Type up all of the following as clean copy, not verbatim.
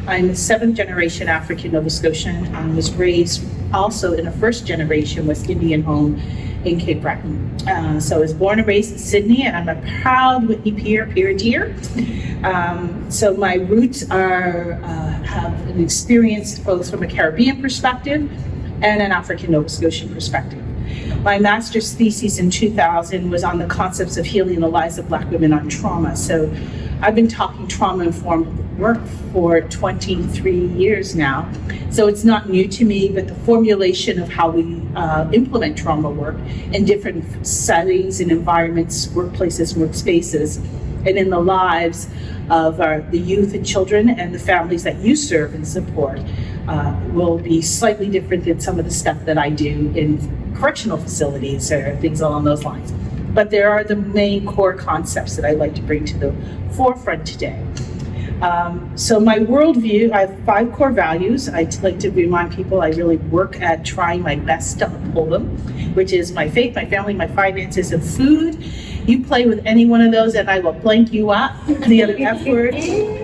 I'm a 7th generation African Nova Scotian. I was raised also in a 1st generation West Indian home in Cape Breton. So I was born and raised in Sydney, and I'm a proud Whitney peer dear. So my roots are have an experience both from a Caribbean perspective and an African Nova Scotian perspective. My master's thesis in 2000 was on the concepts of healing the lives of Black women on trauma. So I've been talking trauma-informed work for 23 years now. So it's not new to me, but the formulation of how we implement trauma work in different settings and environments, workplaces, workspaces, and in the lives of the youth and children and the families that you serve and support will be slightly different than some of the stuff that I do in correctional facilities or things along those lines. But there are the main core concepts that I like to bring to the forefront today. So my worldview, I have 5 core values. I like to remind people I really work at trying my best to uphold them, which is my faith, my family, my finances, and food. You play with any one of those and I will blank you up, the other F word,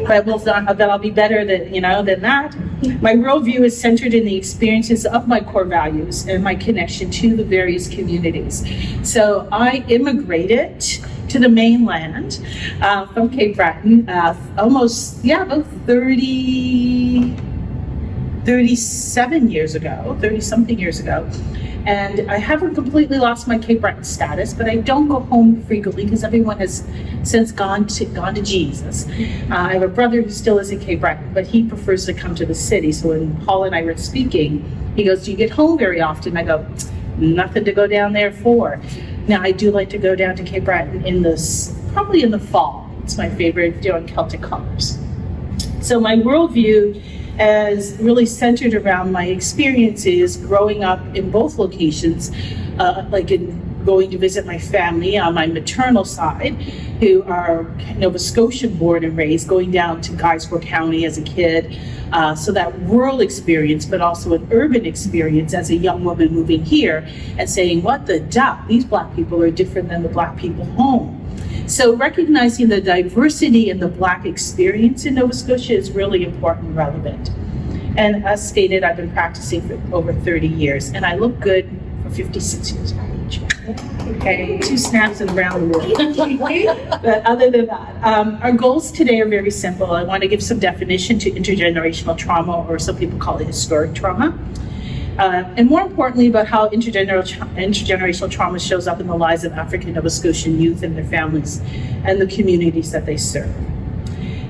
but I'll be better than that. My worldview is centered in the experiences of my core values and my connection to the various communities. So I immigrated to the mainland from Cape Breton about 30-something years ago. And I haven't completely lost my Cape Breton status, but I don't go home frequently because everyone has since gone to Jesus. I have a brother who still is in Cape Breton, but he prefers to come to the city. So when Paul and I were speaking, he goes, "Do you get home very often?" I go, "Nothing to go down there for." Now I do like to go down to Cape Breton probably in the fall. It's my favorite, doing Celtic colors. So my worldview is really centered around my experiences growing up in both locations, like in going to visit my family on my maternal side, who are Nova Scotian born and raised, going down to Guysborough County as a kid. So that rural experience, but also an urban experience as a young woman moving here and saying, what the duck, these Black people are different than the Black people home. So recognizing the diversity in the Black experience in Nova Scotia is really important and relevant. And as stated, I've been practicing for over 30 years, and I look good for 56 years of age. Okay, 2 snaps and around the world. But other than that, our goals today are very simple. I want to give some definition to intergenerational trauma, or some people call it historic trauma. And more importantly, about how intergenerational trauma shows up in the lives of African Nova Scotian youth and their families and the communities that they serve.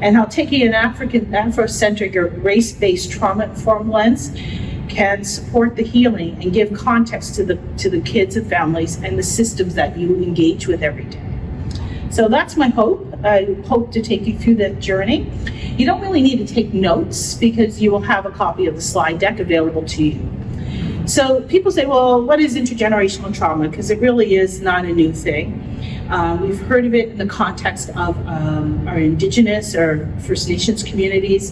And how taking an Afrocentric or race-based trauma-informed lens can support the healing and give context to the kids and families and the systems that you engage with every day. So that's my hope. I hope to take you through that journey. You don't really need to take notes because you will have a copy of the slide deck available to you. So people say, well, what is intergenerational trauma? Because it really is not a new thing. We've heard of it in the context of our Indigenous or First Nations communities,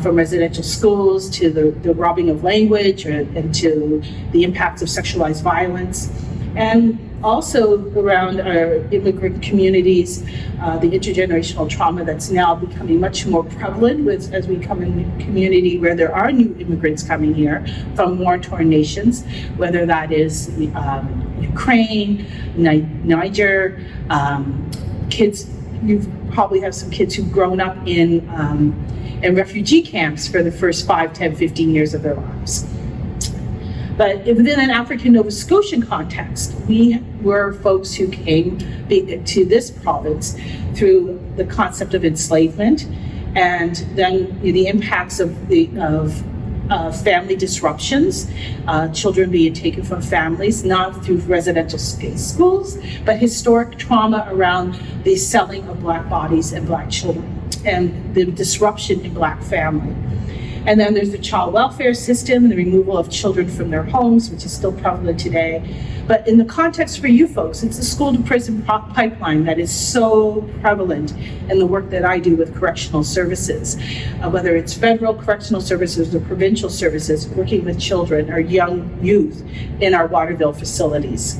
from residential schools to the robbing of language and to the impacts of sexualized violence. And also around our immigrant communities, the intergenerational trauma that's now becoming much more prevalent as we come in a community where there are new immigrants coming here from war-torn nations, whether that is Ukraine, Niger, kids. You probably have some kids who've grown up in refugee camps for the first 5, 10, 15 years of their lives. But within an African Nova Scotian context, we were folks who came to this province through the concept of enslavement, and then the impacts of family disruptions, children being taken from families, not through residential schools, but historic trauma around the selling of Black bodies and Black children, and the disruption in Black family. And then there's the child welfare system and the removal of children from their homes, which is still prevalent today. But in the context for you folks, it's the school to prison pipeline that is so prevalent in the work that I do with correctional services, whether it's federal correctional services or provincial services, working with children or young youth in our Waterville facilities.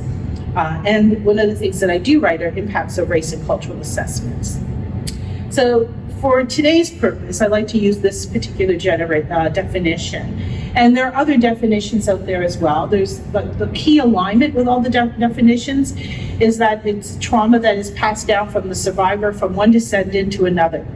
And one of the things that I do write are impacts of race and cultural assessments. So for today's purpose, I like to use this particular definition. And there are other definitions out there as well. There's the key alignment with all the definitions is that it's trauma that is passed down from the survivor from one descendant to another.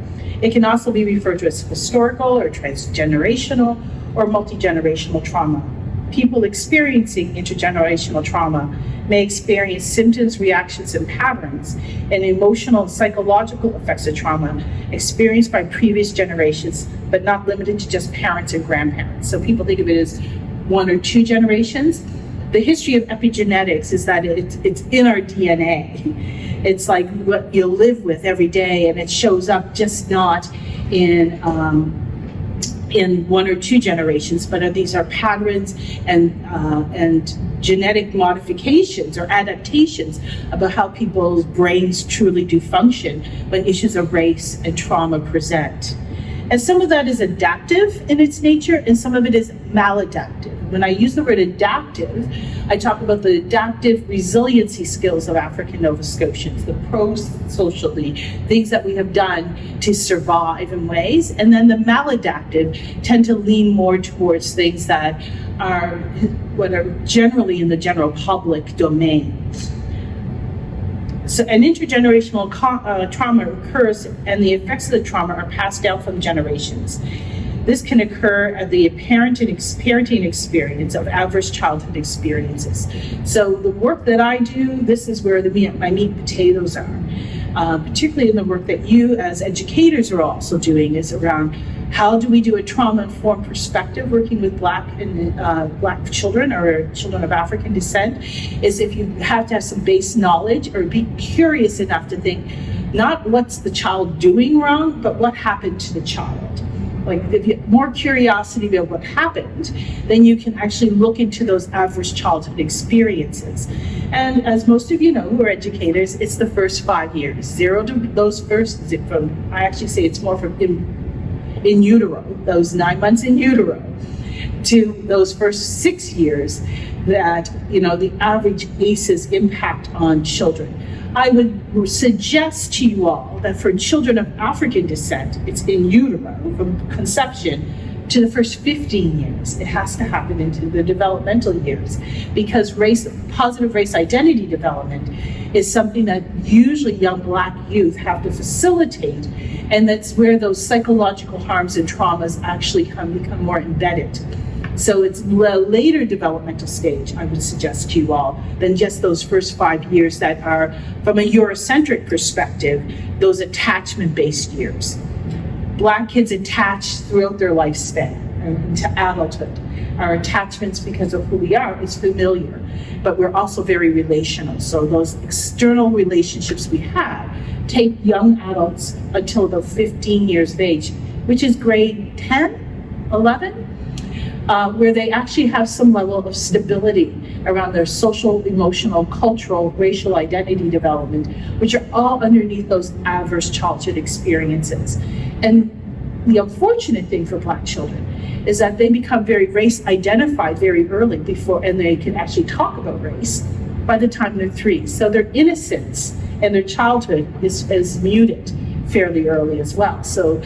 It can also be referred to as historical or transgenerational or multi-generational trauma. People experiencing intergenerational trauma may experience symptoms, reactions, and patterns and emotional and psychological effects of trauma experienced by previous generations, but not limited to just parents and grandparents. So people think of it as one or two generations. The history of epigenetics is that it's in our DNA. It's like what you live with every day, and it shows up just not in one or two generations, but these are patterns and genetic modifications or adaptations about how people's brains truly do function when issues of race and trauma present. And some of that is adaptive in its nature, and some of it is maladaptive. When I use the word adaptive, I talk about the adaptive resiliency skills of African Nova Scotians, the pro-socially, things that we have done to survive in ways. And then the maladaptive tend to lean more towards things that are what are generally in the general public domain. So an intergenerational trauma occurs, and the effects of the trauma are passed down from generations. This can occur at the parenting experience of adverse childhood experiences. So the work that I do, this is where my meat and potatoes are. Particularly in the work that you as educators are also doing is around how do we do a trauma-informed perspective working with Black children or children of African descent, is if you have to have some base knowledge or be curious enough to think, not what's the child doing wrong, but what happened to the child. Like if you have more curiosity about what happened, then you can actually look into those adverse childhood experiences. And as most of you know who are educators, it's the first 5 years. Zero to those first, I actually say it's more from in utero, those 9 months in utero, to those first 6 years that, the average ACEs impact on children. I would suggest to you all that for children of African descent, it's in utero, from conception to the first 15 years. It has to happen into the developmental years, because positive race identity development is something that usually young Black youth have to facilitate, and that's where those psychological harms and traumas actually become more embedded. So it's a later developmental stage, I would suggest to you all, than just those first 5 years that are, from a Eurocentric perspective, those attachment-based years. Black kids attach throughout their lifespan into adulthood. Our attachments, because of who we are, is familiar, but we're also very relational. So those external relationships we have take young adults until the 15 years of age, which is grade 10, 11, where they actually have some level of stability around their social, emotional, cultural, racial identity development, which are all underneath those adverse childhood experiences. And the unfortunate thing for Black children is that they become very race identified very early and they can actually talk about race by the time they're 3. So their innocence and their childhood is muted fairly early as well. So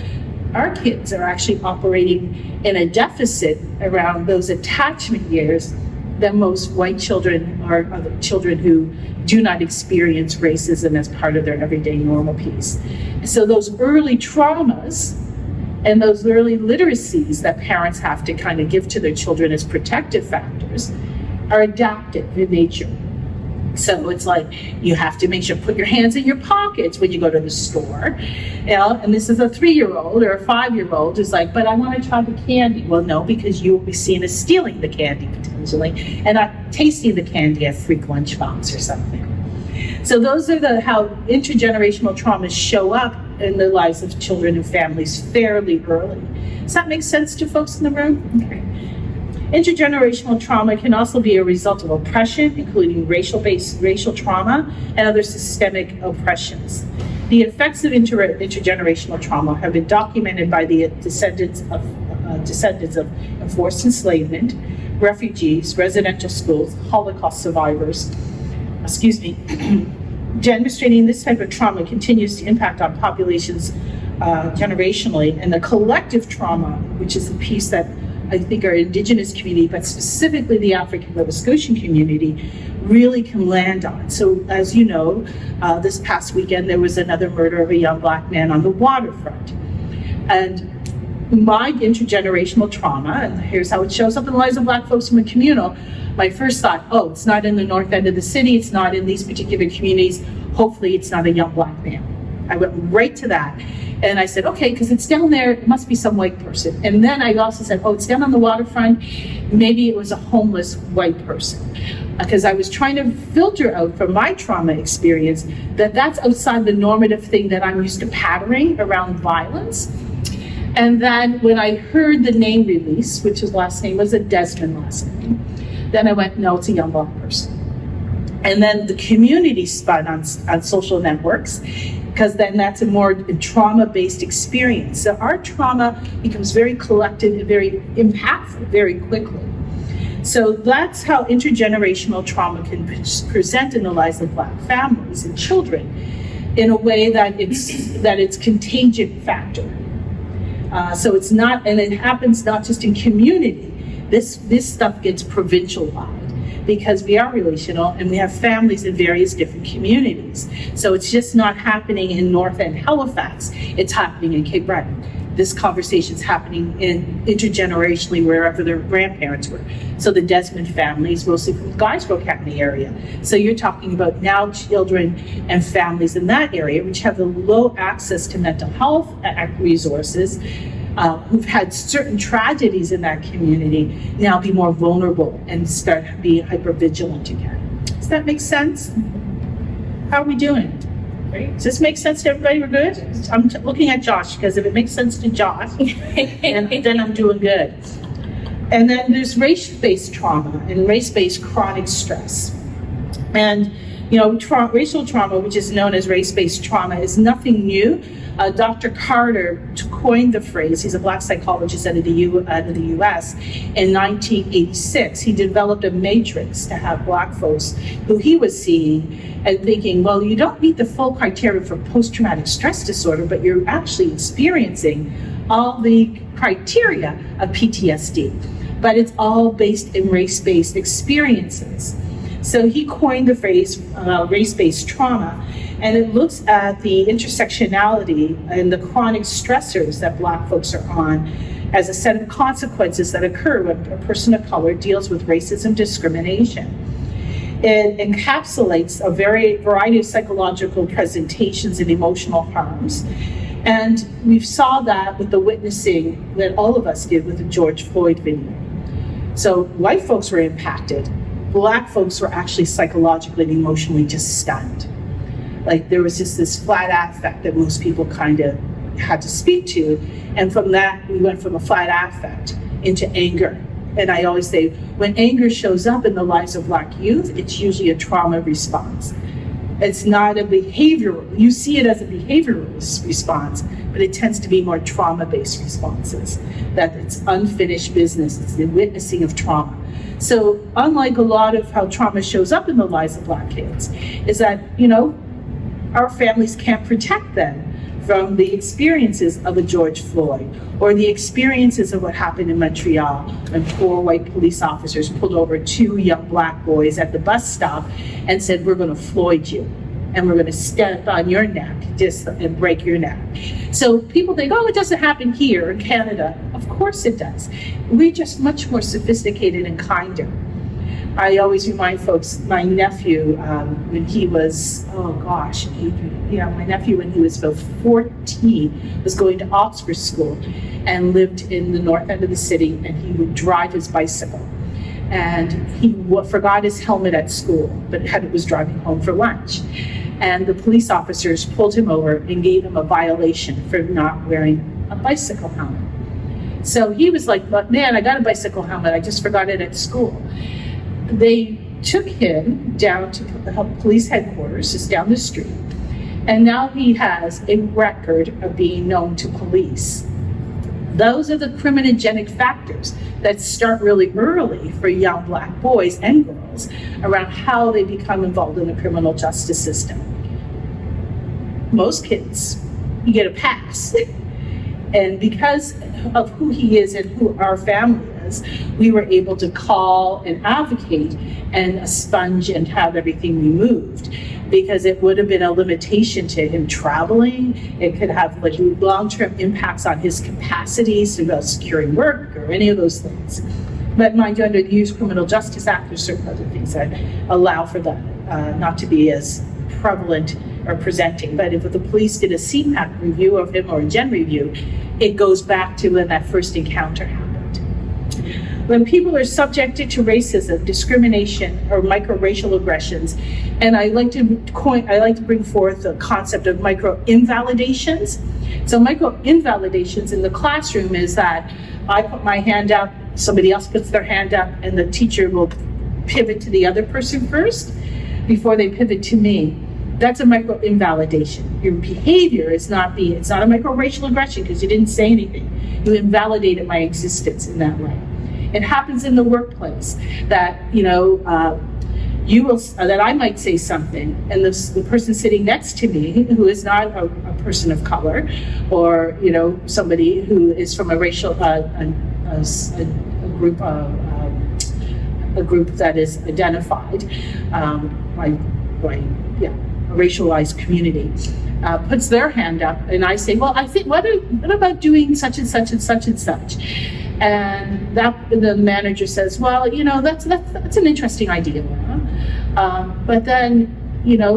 our kids are actually operating in a deficit around those attachment years than most white children or other children who do not experience racism as part of their everyday normal piece. So those early traumas and those early literacies that parents have to kind of give to their children as protective factors are adaptive in nature. So it's like you have to make sure put your hands in your pockets when you go to the store, and this is a 3-year-old or a 5-year-old who's like, but I want to try the candy. Well, no, because you will be seen as stealing the candy potentially and not tasting the candy at Freak Lunchbox or something. So those are how intergenerational traumas show up in the lives of children and families fairly early. Does that make sense to folks in the room? Okay. Intergenerational trauma can also be a result of oppression, including racial trauma and other systemic oppressions. The effects of intergenerational trauma have been documented by the descendants of enforced enslavement, refugees, residential schools, Holocaust survivors, demonstrating this type of trauma continues to impact on populations generationally, and the collective trauma, which is the piece that I think our Indigenous community, but specifically the African Nova Scotian community, really can land on. So as you know, this past weekend there was another murder of a young Black man on the waterfront. And my intergenerational trauma, and here's how it shows up in the lives of Black folks from a communal, my first thought, oh, it's not in the north end of the city, it's not in these particular communities, hopefully it's not a young Black man. I went right to that. And I said, okay, because it's down there, it must be some white person. And then I also said, oh, it's down on the waterfront, maybe it was a homeless white person. Because I was trying to filter out from my trauma experience that that's outside the normative thing that I'm used to patterning around violence. And then when I heard the name release, which his last name was a Desmond last name, then I went, no, it's a young Black person. And then the community spun on social networks, because then that's a more trauma-based experience. So our trauma becomes very collective and very impactful very quickly. So that's how intergenerational trauma can present in the lives of Black families and children in a way that it's contagion factor. So it's not, and it happens not just in community. This stuff gets provincial-wide, because we are relational and we have families in various different communities. So it's just not happening in North End Halifax, it's happening in Cape Breton. This conversation's happening intergenerationally wherever their grandparents were. So the Desmond family is mostly from the Guysborough County area. So you're talking about now children and families in that area which have the low access to mental health resources, who've had certain tragedies in that community, now be more vulnerable and start being hypervigilant again. Does that make sense? How are we doing? Great. Does this make sense to everybody? We're good? I'm looking at Josh, because if it makes sense to Josh, then I'm doing good. And then there's race-based trauma and race-based chronic stress. And racial trauma, which is known as race-based trauma, is nothing new. Dr. Carter coined the phrase. He's a Black psychologist out of the US. In 1986, he developed a matrix to have Black folks who he was seeing and thinking, well, you don't meet the full criteria for post-traumatic stress disorder, but you're actually experiencing all the criteria of PTSD. But it's all based in race-based experiences. So he coined the phrase race-based trauma, and it looks at the intersectionality and the chronic stressors that Black folks are on as a set of consequences that occur when a person of color deals with racism discrimination. It encapsulates a variety of psychological presentations and emotional harms. And we saw that with the witnessing that all of us did with the George Floyd video. So white folks were impacted. Black folks were actually psychologically and emotionally just stunned. Like there was just this flat affect that most people kind of had to speak to. And from that, we went from a flat affect into anger. And I always say, when anger shows up in the lives of Black youth, it's usually a trauma response. It's not a behavioral, you see it as a behavioral response, but it tends to be more trauma-based responses, that it's unfinished business, it's the witnessing of trauma. So unlike a lot of how trauma shows up in the lives of Black kids, is that, our families can't protect them from the experiences of a George Floyd, or the experiences of what happened in Montreal when 4 white police officers pulled over 2 young Black boys at the bus stop and said, we're gonna Floyd you, and we're gonna step on your neck and break your neck. So people think, oh, it doesn't happen here in Canada. Of course it does. We're just much more sophisticated and kinder. I always remind folks, my nephew, when he was, my nephew when he was about 14 was going to Oxford School and lived in the north end of the city, and he would drive his bicycle. And he forgot his helmet at school, but was driving home for lunch. And the police officers pulled him over and gave him a violation for not wearing a bicycle helmet. So he was like, but man, I got a bicycle helmet, I just forgot it at school. They took him down to the police headquarters, just down the street, and now he has a record of being known to police. Those are the criminogenic factors that start really early for young Black boys and girls around how they become involved in the criminal justice system. most kids, you get a pass. And because of who he is and who our family is, we were able to call and advocate and sponge and have everything removed, because it would have been a limitation to him traveling. It could have like long-term impacts on his capacities about securing work or any of those things. But mind you, under the Youth Criminal Justice Act, there's certain other things that allow for that not to be as prevalent or presenting. But if the police did a CPAC review of him or a gen review, it goes back to when that first encounter happened. When people are subjected to racism, discrimination, or microracial aggressions, and I like to bring forth the concept of micro-invalidations. So micro-invalidations in the classroom is that I put my hand up, somebody else puts their hand up, and the teacher will pivot to the other person first before they pivot to me. That's a micro-invalidation. Your behavior it's not a microracial aggression because you didn't say anything. You invalidated my existence in that way. It happens in the workplace that, that I might say something, and the person sitting next to me, who is not a person of color, or somebody who is from a racial a group that is identified by a racialized community, puts their hand up, and I say, well, I think what about doing such and such and such and such. And the manager says, well, that's an interesting idea. But then,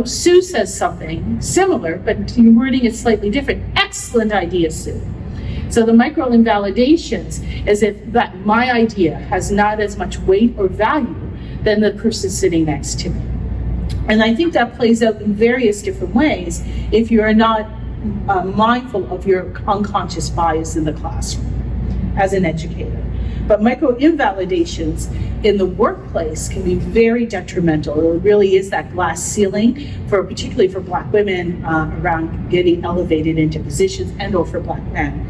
Sue says something similar, but your wording is slightly different. Excellent idea, Sue. So the micro-invalidations is if that my idea has not as much weight or value than the person sitting next to me. And I think that plays out in various different ways if you are not mindful of your unconscious bias in the classroom as an educator. But micro-invalidations in the workplace can be very detrimental. It really is that glass ceiling, particularly for Black women around getting elevated into positions, and or for Black men.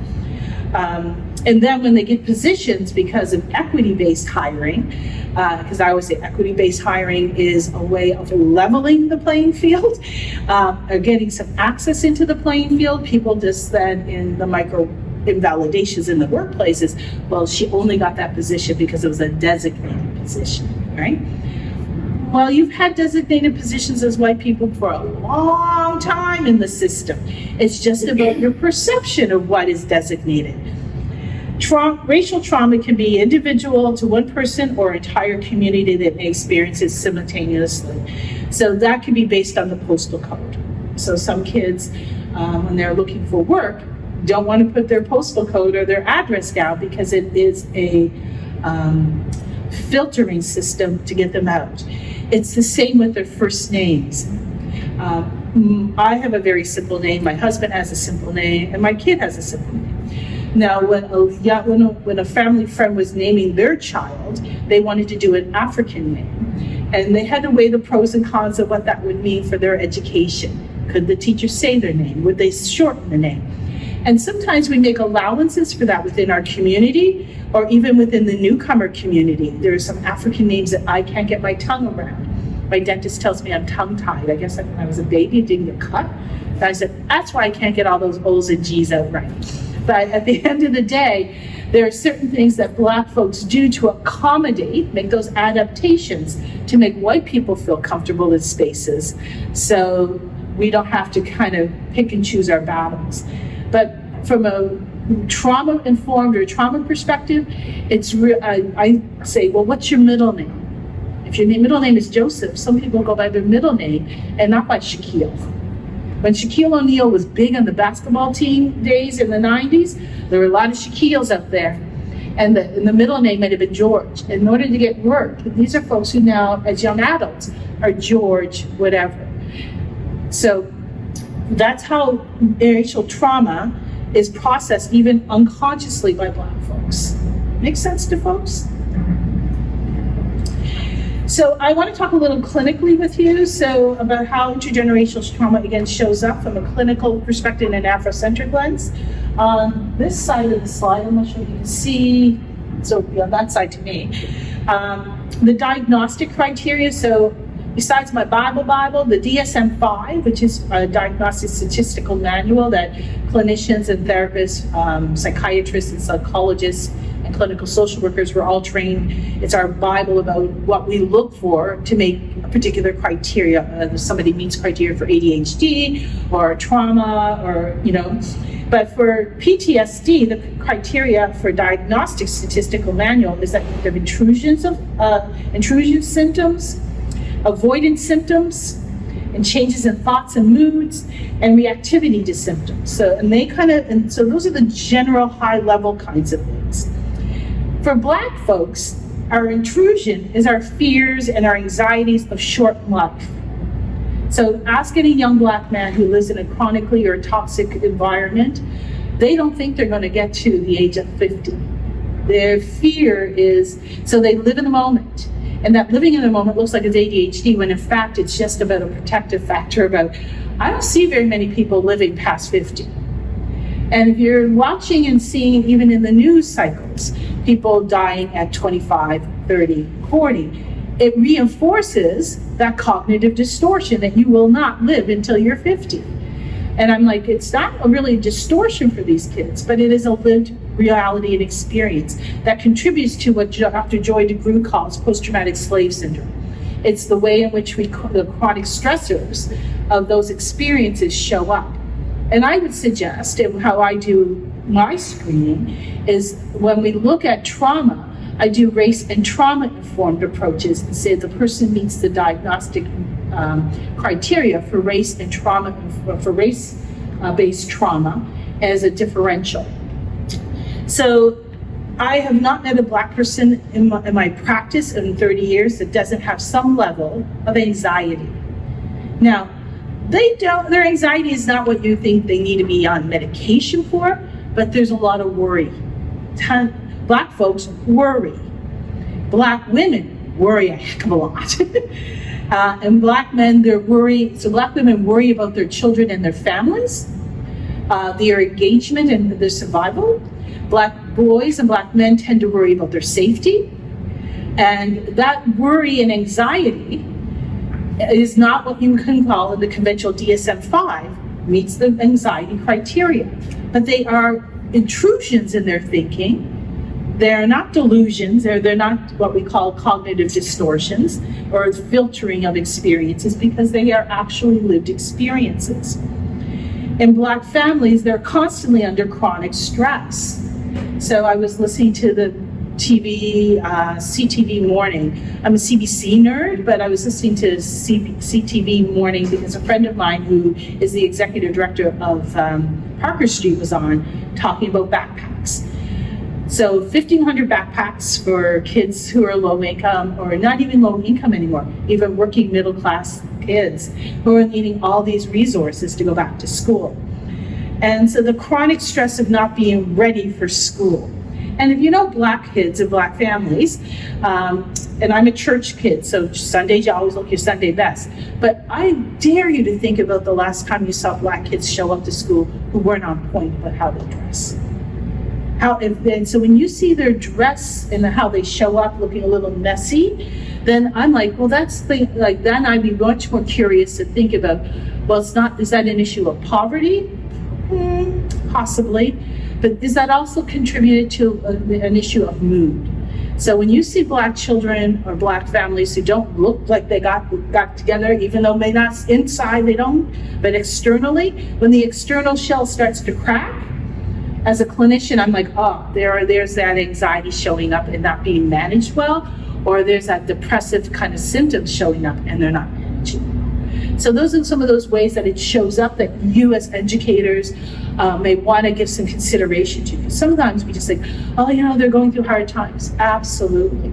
And then when they get positions because of equity-based hiring, because I always say equity-based hiring is a way of leveling the playing field, or getting some access into the playing field. People just then in the micro-invalidations in the workplaces, well, she only got that position because it was a designated position, right? Well, you've had designated positions as white people for a long time in the system. It's just about your perception of what is designated. Racial trauma can be individual to one person or entire community that may experience it simultaneously. So that can be based on the postal code. So some kids, when they're looking for work, don't want to put their postal code or their address down because it is a filtering system to get them out. It's the same with their first names. I have a very simple name, my husband has a simple name, and my kid has a simple name. Now, when a family friend was naming their child, they wanted to do an African name. And they had to weigh the pros and cons of what that would mean for their education. Could the teacher say their name? Would they shorten the name? And sometimes we make allowances for that within our community, or even within the newcomer community. There are some African names that I can't get my tongue around. My dentist tells me I'm tongue-tied. I guess when I was a baby, it didn't get cut. And I said, that's why I can't get all those O's and G's out right. But at the end of the day, there are certain things that Black folks do to accommodate, make those adaptations to make white people feel comfortable in spaces. So we don't have to kind of pick and choose our battles. But from a trauma-informed or trauma perspective, it's I say, well, what's your middle name? If your middle name is Joseph, some people go by their middle name and not by Shaquille. When Shaquille O'Neal was big on the basketball team days in the 90s, there were a lot of Shaquilles up there. And the middle name might have been George. In order to get work, these are folks who now, as young adults, are George, whatever. So that's how racial trauma is processed even unconsciously by Black folks. Make sense to folks? So I want to talk a little clinically with you, about how intergenerational trauma again shows up from a clinical perspective in an Afrocentric lens. On this side of the slide, I'm not sure if you can see, so on that side to me, the diagnostic criteria. So besides my Bible, the DSM-5, which is a diagnostic statistical manual that clinicians and therapists, psychiatrists and psychologists and clinical social workers were all trained. It's our Bible about what we look for to make a particular criteria. If somebody meets criteria for ADHD or trauma or, But for PTSD, the criteria for diagnostic statistical manual is that there are intrusion symptoms, avoidance symptoms, and changes in thoughts and moods, and reactivity to symptoms. So those are the general high-level kinds of things. For Black folks, our intrusion is our fears and our anxieties of short life. So ask any young Black man who lives in a chronically or toxic environment, they don't think they're going to get to the age of 50. Their fear is, so they live in the moment. And that living in the moment looks like it's ADHD, when in fact it's just about a protective factor about, I don't see very many people living past 50. And if you're watching and seeing, even in the news cycles, people dying at 25, 30, 40, it reinforces that cognitive distortion that you will not live until you're 50. And I'm like, it's not a really distortion for these kids, but it is a lived reality and experience that contributes to what Dr. Joy DeGruy calls post-traumatic slave syndrome. It's the way in which the chronic stressors of those experiences show up. And I would suggest, and how I do my screening, is when we look at trauma, I do race and trauma-informed approaches and say the person meets the diagnostic criteria for race and trauma, for race-based trauma as a differential. So I have not met a Black person in my practice in 30 years that doesn't have some level of anxiety. Now, their anxiety is not what you think they need to be on medication for, but there's a lot of worry. Black folks worry. Black women worry a heck of a lot. And Black men, so Black women worry about their children and their families, their engagement and their survival. Black boys and Black men tend to worry about their safety. And that worry and anxiety is not what you can call in the conventional DSM-5 meets the anxiety criteria. But they are intrusions in their thinking. They're not delusions, they're not what we call cognitive distortions or filtering of experiences, because they are actually lived experiences. In Black families, they're constantly under chronic stress. So I was listening to the CTV Morning. I'm a CBC nerd, but I was listening to CTV Morning because a friend of mine who is the executive director of Parker Street was on talking about backpacks. So 1,500 backpacks for kids who are low income, or not even low income anymore, even working middle class kids who are needing all these resources to go back to school. And so the chronic stress of not being ready for school. And if you know Black kids and Black families, and I'm a church kid, so Sundays you always look your Sunday best. But I dare you to think about the last time you saw Black kids show up to school who weren't on point about how they dress. So when you see their dress and how they show up looking a little messy, then I'm like, well, then I'd be much more curious to think about, well, is that an issue of poverty? Possibly. But is that also contributed to an issue of mood? So when you see Black children or Black families who don't look like they got together, even though maybe not inside they don't, but externally, when the external shell starts to crack, as a clinician, I'm like, there's that anxiety showing up and not being managed well, or there's that depressive kind of symptoms showing up and they're not managed well. So those are some of those ways that it shows up that you as educators may want to give some consideration to. Because sometimes we just think, they're going through hard times. Absolutely.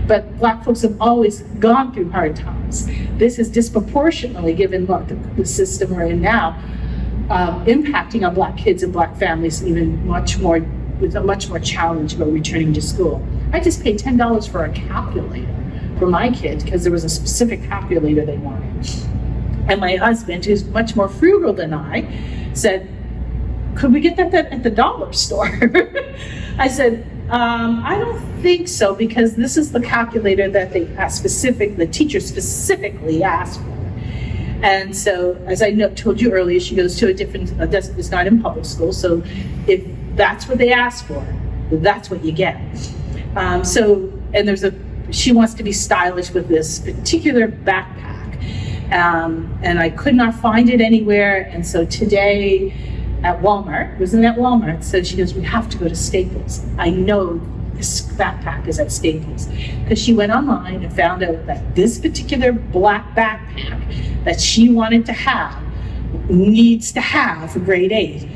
But Black folks have always gone through hard times. This is disproportionately, given what the system we're in now, impacting on Black kids and Black families even with a much more challenge about returning to school. I just paid $10 for a calculator for my kid because there was a specific calculator they wanted. And my husband, who's much more frugal than I, said, could we get that at the dollar store? I said, I don't think so, because this is the calculator that the teacher specifically asked for. And so, as I told you earlier, she goes to it's not in public school, so if that's what they asked for, that's what you get. She wants to be stylish with this particular backpack, and I could not find it anywhere, and so today, at Walmart, it wasn't at Walmart, so she goes, we have to go to Staples. I know this backpack is at Staples. Because she went online and found out that this particular black backpack that she wanted to have needs to have for grade 8.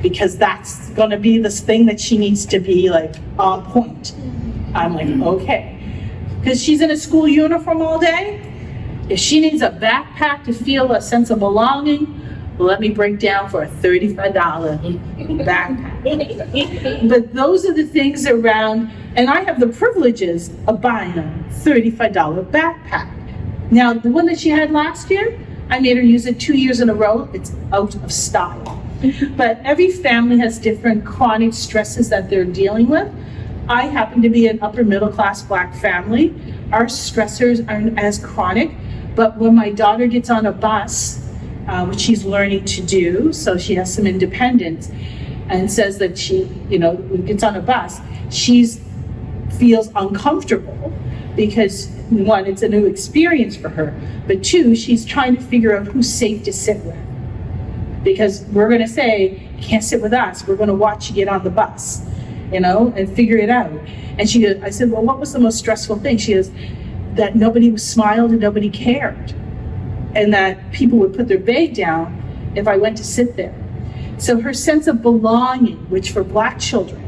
Because that's gonna be this thing that she needs to be like on point. I'm like, okay. Because she's in a school uniform all day. If she needs a backpack to feel a sense of belonging, let me break down for a $35 backpack. But those are the things around, and I have the privileges of buying a $35 backpack. Now, the one that she had last year, I made her use it 2 years in a row. It's out of style. But every family has different chronic stresses that they're dealing with. I happen to be an upper middle class Black family. Our stressors aren't as chronic, but when my daughter gets on a bus, which she's learning to do, so she has some independence, and says that she, gets on a bus, she feels uncomfortable because, one, it's a new experience for her, but two, she's trying to figure out who's safe to sit with. Because we're gonna say, you can't sit with us, we're gonna watch you get on the bus, and figure it out. And she goes, I said, well, what was the most stressful thing? She goes, that nobody smiled and nobody cared. And that people would put their bag down if I went to sit there. So her sense of belonging, which for Black children,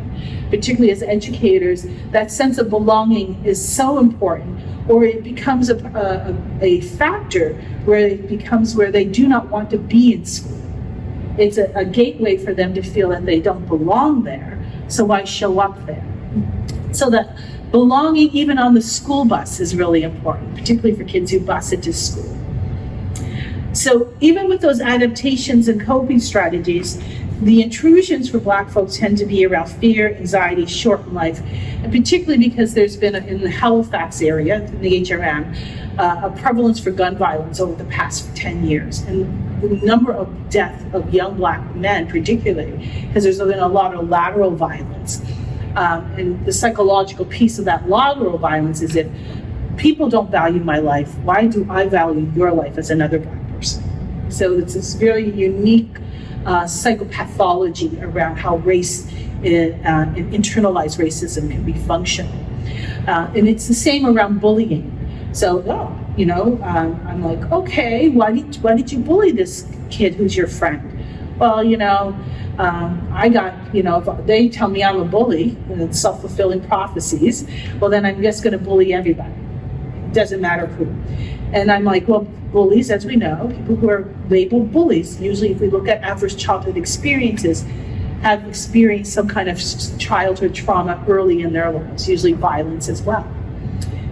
particularly as educators, that sense of belonging is so important, or it becomes a factor where they do not want to be in school. It's a gateway for them to feel that they don't belong there, so why show up there? So that belonging, even on the school bus, is really important, particularly for kids who bus into school. So even with those adaptations and coping strategies, the intrusions for Black folks tend to be around fear, anxiety, shortened life, and particularly because there's been, in the Halifax area, in the HRM, a prevalence for gun violence over the past 10 years. And the number of deaths of young Black men, particularly, because there's been a lot of lateral violence. And the psychological piece of that lateral violence is, if people don't value my life, why do I value your life as another Black person? So it's this very unique psychopathology around how race and internalized racism can be functional. And it's the same around bullying. So, I'm like, okay, why did you bully this kid who's your friend? Well, I got, if they tell me I'm a bully, and it's self-fulfilling prophecies, well, then I'm just gonna bully everybody. It doesn't matter who. And I'm like, well, bullies, as we know, people who are labeled bullies, usually if we look at adverse childhood experiences, have experienced some kind of childhood trauma early in their lives, usually violence as well.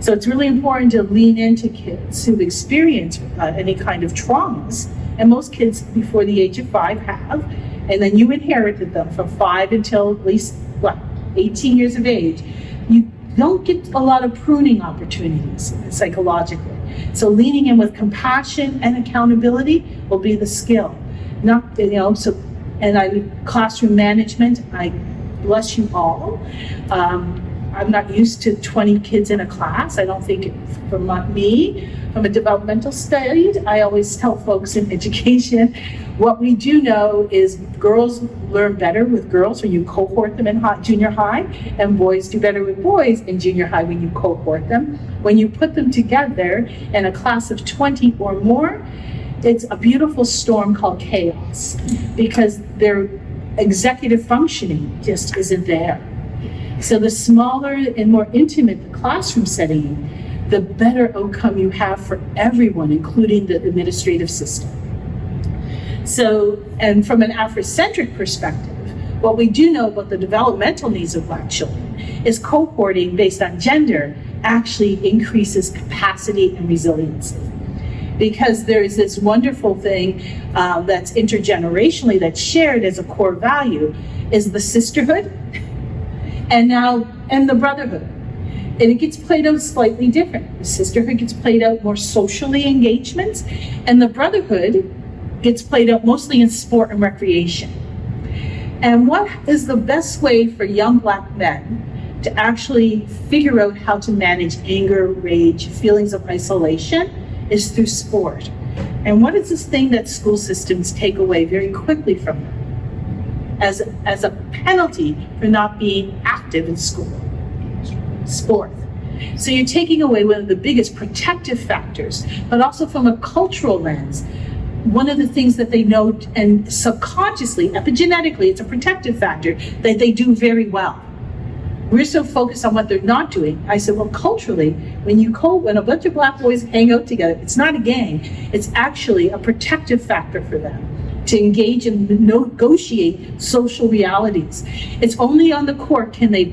So it's really important to lean into kids who've experienced any kind of traumas, and most kids before the age of 5 have, and then you inherited them from 5 until at least, 18 years of age. You don't get a lot of pruning opportunities psychologically. So leaning in with compassion and accountability will be the skill. Classroom management, I bless you all. I'm not used to 20 kids in a class. I don't think from a developmental study, I always tell folks in education, what we do know is girls learn better with girls when you cohort them in junior high, and boys do better with boys in junior high when you cohort them. When you put them together in a class of 20 or more, it's a beautiful storm called chaos, because their executive functioning just isn't there. So the smaller and more intimate the classroom setting, the better outcome you have for everyone, including the administrative system. So, and from an Afrocentric perspective, what we do know about the developmental needs of Black children is cohorting based on gender actually increases capacity and resiliency. Because there is this wonderful thing that's intergenerationally, that's shared as a core value, is the sisterhood. And now and the brotherhood. And it gets played out slightly different. The sisterhood gets played out more socially engagements, and the brotherhood gets played out mostly in sport and recreation. And what is the best way for young Black men to actually figure out how to manage anger, rage, feelings of isolation is through sport. And what is this thing that school systems take away very quickly from them as a penalty for not being active in school? Sport. So you're taking away one of the biggest protective factors, but also from a cultural lens, one of the things that they know, and subconsciously, epigenetically, it's a protective factor that they do very well. We're so focused on what they're not doing. I said, well, culturally, when a bunch of Black boys hang out together, it's not a gang, it's actually a protective factor for them to engage and negotiate social realities. It's only on the court can they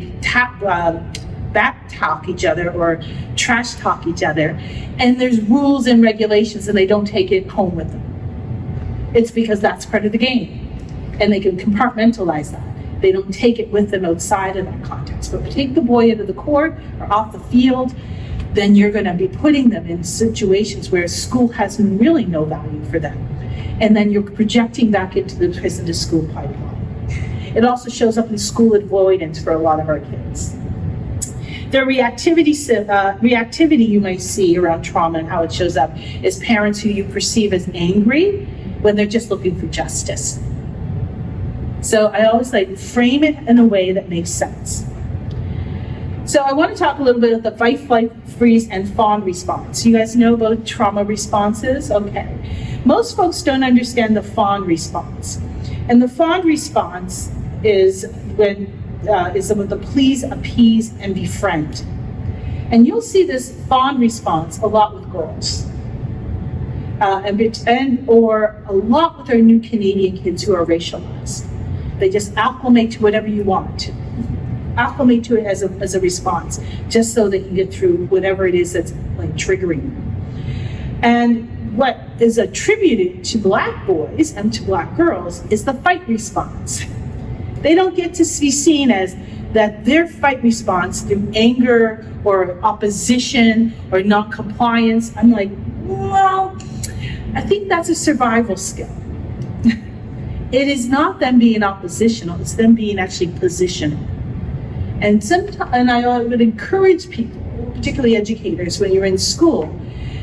back talk each other or trash talk each other, and there's rules and regulations and they don't take it home with them. It's because that's part of the game, and they can compartmentalize that. They don't take it with them outside of that context. But take the boy into the court or off the field, then you're going to be putting them in situations where school has really no value for them. And then you're projecting back into the prison to school pipeline. It also shows up in school avoidance for a lot of our kids. The reactivity you might see around trauma and how it shows up is parents who you perceive as angry when they're just looking for justice. So I always frame it in a way that makes sense. So I want to talk a little bit about the fight, flight, freeze, and fawn response. You guys know about trauma responses? Okay. Most folks don't understand the fawn response. And the fawn response is about the please, appease, and befriend. And you'll see this fawn response a lot with girls. Or a lot with our new Canadian kids who are racialized. They just acclimate to whatever you want. Acclimate to it as a response, just so they can get through whatever it is that's triggering them. And what is attributed to Black boys and to Black girls is the fight response. They don't get to be seen as that their fight response through anger or opposition or non-compliance. I'm like, well, I think that's a survival skill. It is not them being oppositional, it's them being actually positional. And I would encourage people, particularly educators, when you're in school,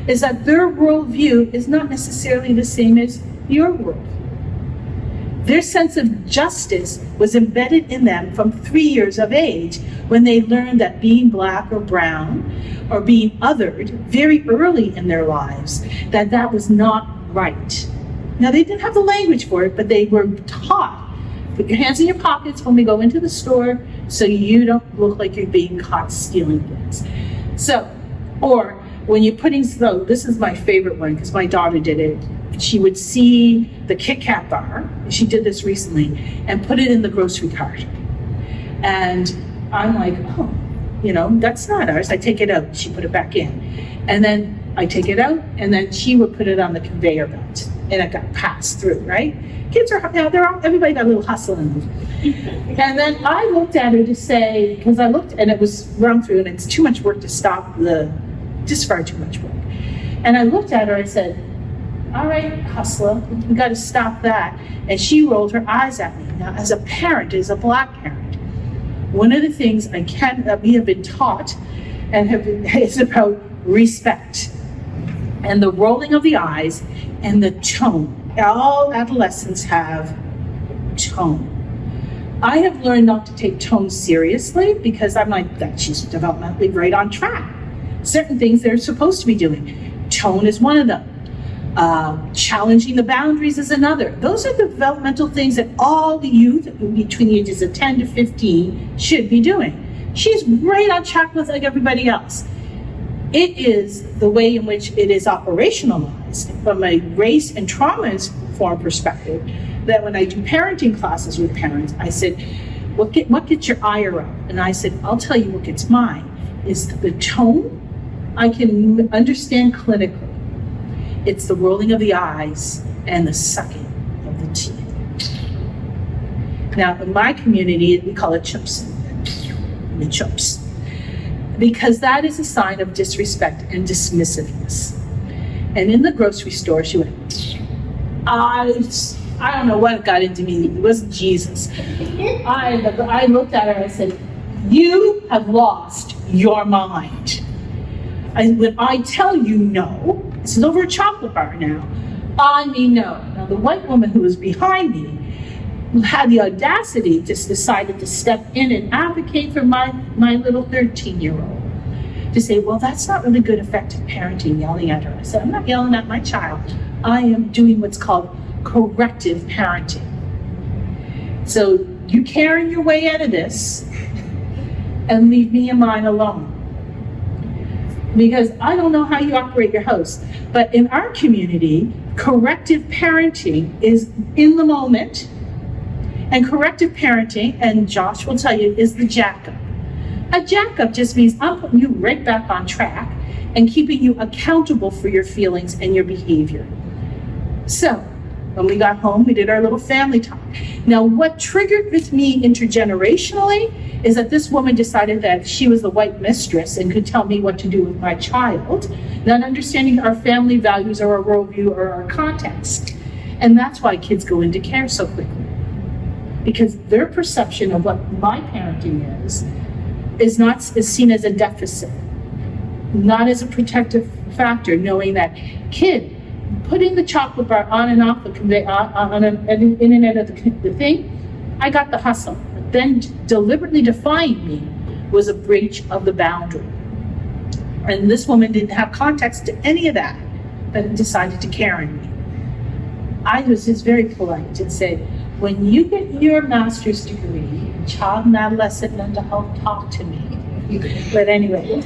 is that their worldview is not necessarily the same as your worldview. Their sense of justice was embedded in them from 3 years of age when they learned that being Black or brown or being othered very early in their lives, that was not right. Now, they didn't have the language for it, but they were taught, put your hands in your pockets when we go into the store so you don't look like you're being caught stealing things. So, or when you're this is my favorite one because my daughter did it. She would see the Kit Kat bar, she did this recently, and put it in the grocery cart. And I'm like, oh, that's not ours. I take it out, she put it back in. And then I take it out, and then she would put it on the conveyor belt. And it got passed through, right? Kids everybody got a little hustle in them. And then I looked at her to say, because I looked and it was run through and it's too much work to stop just far too much work. And I looked at her, I said, all right, hustler, we got to stop that. And she rolled her eyes at me. Now, as a parent, as a Black parent, one of the things that we have been taught is about respect and the rolling of the eyes and the tone. All adolescents have tone. I have learned not to take tone seriously because I'm like, that she's developmentally right on track. Certain things they're supposed to be doing. Tone is one of them. Challenging the boundaries is another. Those are the developmental things that all the youth between the ages of 10 to 15 should be doing. She's right on track with everybody else. It is the way in which it is operationalized from a race and trauma informed perspective that when I do parenting classes with parents, I said, what gets your ire up? And I said, I'll tell you what gets mine is the tone I can understand clinically. It's the rolling of the eyes and the sucking of the teeth. Now, in my community, we call it chips. chumps. Because that is a sign of disrespect and dismissiveness. And in the grocery store, she went, I don't know what got into me. It wasn't Jesus. I looked at her and I said, you have lost your mind. When I tell you no, this is over a chocolate bar now, I mean no. Now the white woman who was behind me had the audacity to decided to step in and advocate for my little 13-year-old. To say, well, that's not really good effective parenting, yelling at her. I said, I'm not yelling at my child. I am doing what's called corrective parenting. So you carry your way out of this and leave me and mine alone. Because I don't know how you operate your house, but in our community, corrective parenting is in the moment, and corrective parenting, and Josh will tell you, is the jack-up. A jack-up just means I'm putting you right back on track and keeping you accountable for your feelings and your behavior. So, when we got home, we did our little family talk. Now, what triggered with me intergenerationally is that this woman decided that she was the white mistress and could tell me what to do with my child, not understanding our family values or our worldview or our context. And that's why kids go into care so quickly. Because their perception of what my parenting is seen as a deficit, not as a protective factor, knowing that kid, putting the chocolate bar on and off the conveyor, in and out of the thing, I got the hustle. But then deliberately defying me was a breach of the boundary. And this woman didn't have context to any of that, but decided to care on me. I was just very polite and said, when you get your master's degree in child and adolescent mental health, talk to me. But anyway,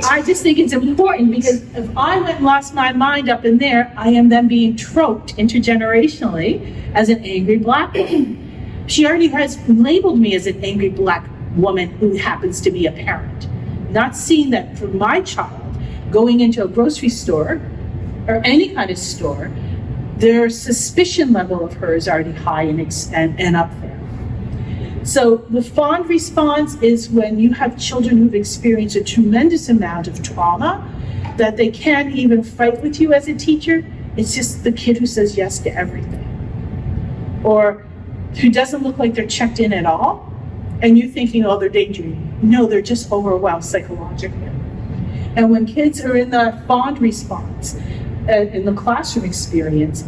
I just think it's important because if I went and lost my mind up in there, I am then being troped intergenerationally as an angry black woman. She already has labeled me as an angry black woman who happens to be a parent. Not seeing that for my child, going into a grocery store or any kind of store, their suspicion level of her is already high and up there. So the fond response is when you have children who've experienced a tremendous amount of trauma that they can't even fight with you as a teacher. It's just the kid who says yes to everything. Or who doesn't look like they're checked in at all. And you're thinking, oh, they're daydreaming. No, they're just overwhelmed psychologically. And when kids are in the fond response, in the classroom experience,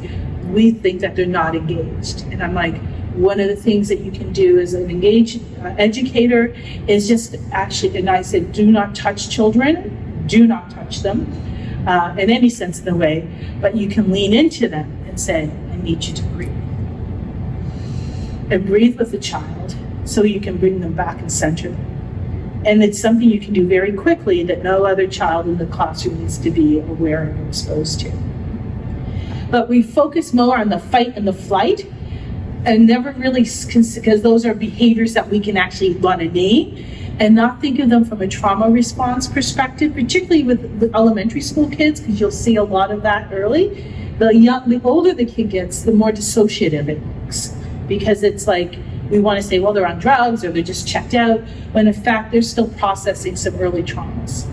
we think that they're not engaged. And I'm like, one of the things that you can do as an engaged educator is just actually, and I said, do not touch children, do not touch them in any sense of the way, but you can lean into them and say, I need you to breathe. And breathe with the child so you can bring them back and center them. And it's something you can do very quickly that no other child in the classroom needs to be aware of or exposed to. But we focus more on the fight and the flight, and never really, because those are behaviors that we can actually want to name, and not think of them from a trauma response perspective, particularly with elementary school kids, because you'll see a lot of that early. The older the kid gets, the more dissociative it looks, because it's like, we want to say, well, they're on drugs or they're just checked out, when in fact, they're still processing some early traumas.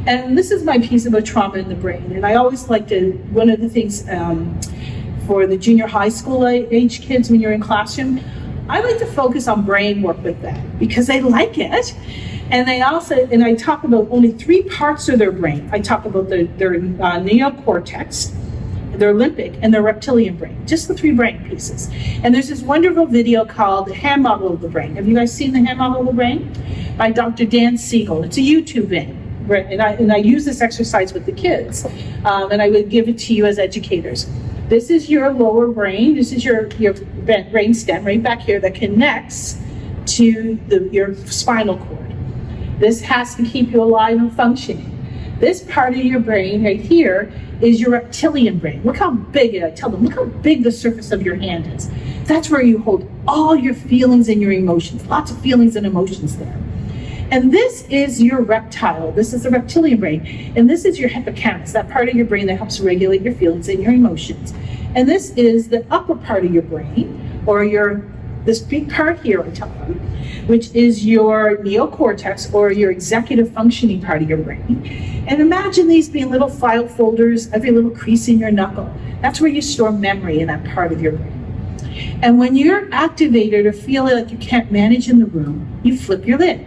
And this is my piece about trauma in the brain. And I always like to, one of the things for the junior high school age kids when you're in classroom, I like to focus on brain work with them because they like it. And they also, and I talk about only 3 parts of their brain. I talk about their neocortex, their limbic, and their reptilian brain, just the 3 brain pieces. And there's this wonderful video called The Hand Model of the Brain. Have you guys seen The Hand Model of the Brain? By Dr. Dan Siegel. It's a YouTube video. Right? And I use this exercise with the kids, and I would give it to you as educators. This is your lower brain. This is your brain stem right back here that connects to your spinal cord. This has to keep you alive and functioning. This part of your brain right here is your reptilian brain. Look how big, I tell them, look how big the surface of your hand is. That's where you hold all your feelings and your emotions. Lots of feelings and emotions there. And this is your reptile. This is the reptilian brain. And this is your hippocampus, that part of your brain that helps regulate your feelings and your emotions. And this is the upper part of your brain, or your this big part here, I tell them, which is your neocortex, or your executive functioning part of your brain. And imagine these being little file folders, every little crease in your knuckle. That's where you store memory in that part of your brain. And when you're activated or feeling like you can't manage in the room, you flip your lid.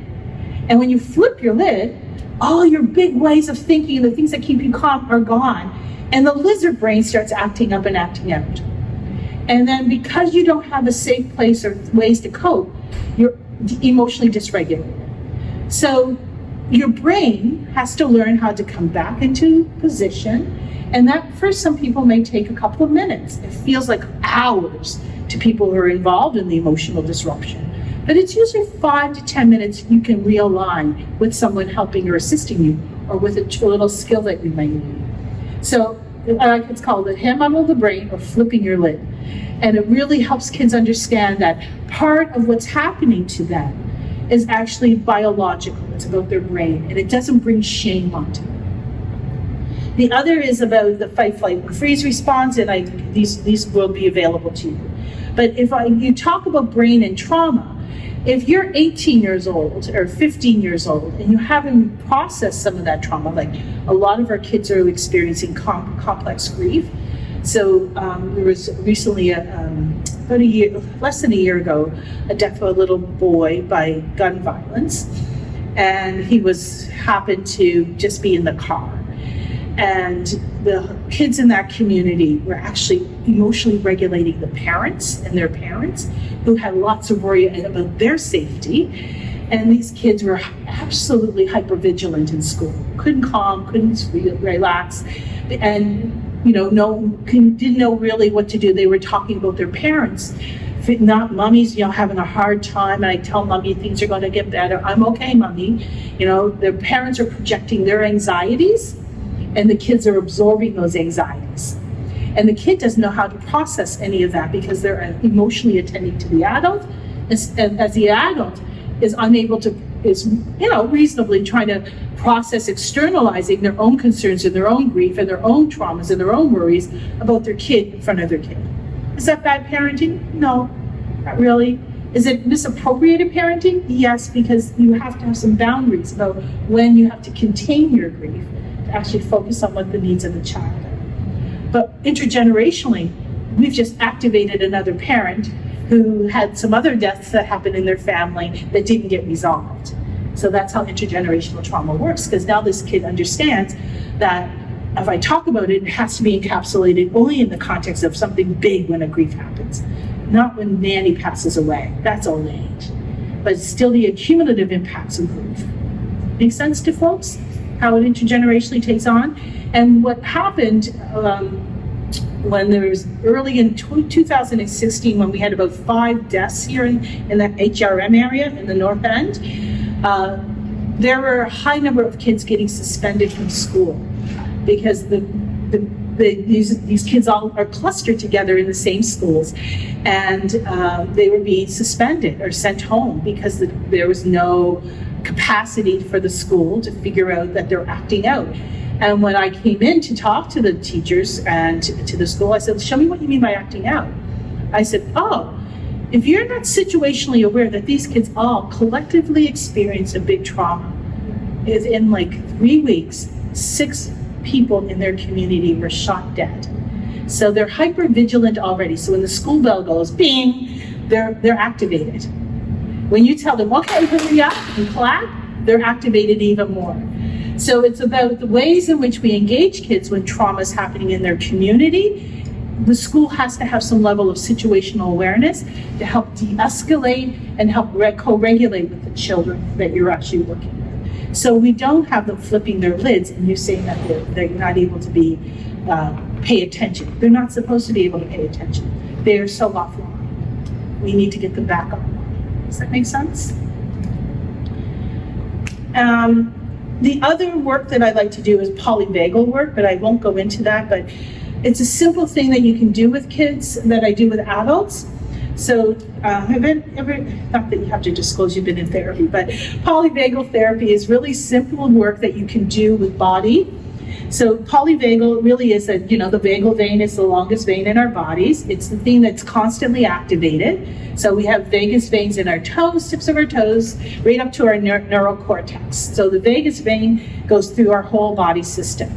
And when you flip your lid, all your big ways of thinking, the things that keep you calm, are gone. And the lizard brain starts acting up and acting out. And then because you don't have a safe place or ways to cope, you're emotionally dysregulated. So your brain has to learn how to come back into position. And that, for some people, may take a couple of minutes. It feels like hours to people who are involved in the emotional disruption. But it's usually 5 to 10 minutes you can realign with someone helping or assisting you, or with a little skill that you might need. So it's called the hand model of the brain, or flipping your lid. And it really helps kids understand that part of what's happening to them is actually biological. It's about their brain, and it doesn't bring shame onto them. The other is about the fight, flight, and freeze response, and these will be available to you. But if you talk about brain and trauma, if you're 18 years old or 15 years old and you haven't processed some of that trauma, like a lot of our kids are experiencing complex grief. So there was recently, about a year, less than a year ago, a death of a little boy by gun violence. And he happened to just be in the car. And the kids in that community were actually emotionally regulating the parents and their parents, who had lots of worry about their safety. And these kids were absolutely hypervigilant in school. Couldn't calm, couldn't relax, and didn't know really what to do. They were talking about their parents. Not mommy's, having a hard time, and I tell mommy things are going to get better. I'm okay, mommy. Their parents are projecting their anxieties, and the kids are absorbing those anxieties. And the kid doesn't know how to process any of that because they're emotionally attending to the adult, as the adult is unable to, reasonably trying to process externalizing their own concerns and their own grief and their own traumas and their own worries about their kid in front of their kid. Is that bad parenting? No, not really. Is it misappropriated parenting? Yes, because you have to have some boundaries about when you have to contain your grief, actually focus on what the needs of the child are. But intergenerationally, we've just activated another parent who had some other deaths that happened in their family that didn't get resolved. So that's how intergenerational trauma works, because now this kid understands that if I talk about it, it has to be encapsulated only in the context of something big when a grief happens, not when Nanny passes away. That's old age. But it's still the accumulative impacts of grief. Make sense to folks? How it intergenerationally takes on. And what happened when there was early in 2016, when we had about 5 deaths here in that HRM area in the North End, there were a high number of kids getting suspended from school because these kids all are clustered together in the same schools, and they were being suspended or sent home because there was no capacity for the school to figure out that they're acting out. And when I came in to talk to the teachers and to the school, I said, show me what you mean by acting out. I said, if you're not situationally aware that these kids all collectively experienced a big trauma, in like 3 weeks, 6 people in their community were shot dead. So they're hyper vigilant already. So when the school bell goes, bing, they're activated. When you tell them, okay, hurry up and clap, they're activated even more. So it's about the ways in which we engage kids when trauma is happening in their community. The school has to have some level of situational awareness to help de-escalate and help co-regulate with the children that you're actually working with. So we don't have them flipping their lids and you're saying that they're not able to pay attention. They're not supposed to be able to pay attention. They're so offline. We need to get them back online. Does that make sense? The other work that I like to do is polyvagal work, but I won't go into that, but it's a simple thing that you can do with kids that I do with adults. So not that you have to disclose you've been in therapy, but polyvagal therapy is really simple work that you can do with body. So polyvagal really is the vagal vein is the longest vein in our bodies. It's the thing that's constantly activated. So we have vagus veins in our toes, tips of our toes, right up to our neural cortex. So the vagus vein goes through our whole body system.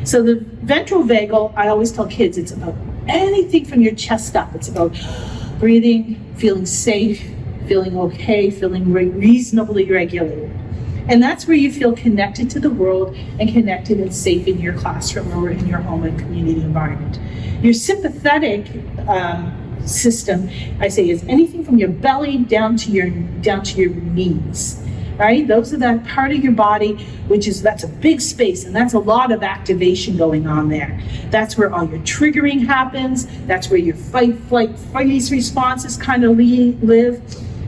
So the ventral vagal, I always tell kids, it's about anything from your chest up. It's about breathing, feeling safe, feeling okay, feeling reasonably regulated. And that's where you feel connected to the world and connected and safe in your classroom or in your home and community environment. Your sympathetic system, I say, is anything from your belly down to your knees, right? Those are that part of your body, that's a big space, and that's a lot of activation going on there. That's where all your triggering happens. That's where your fight, flight, freeze responses kind of live.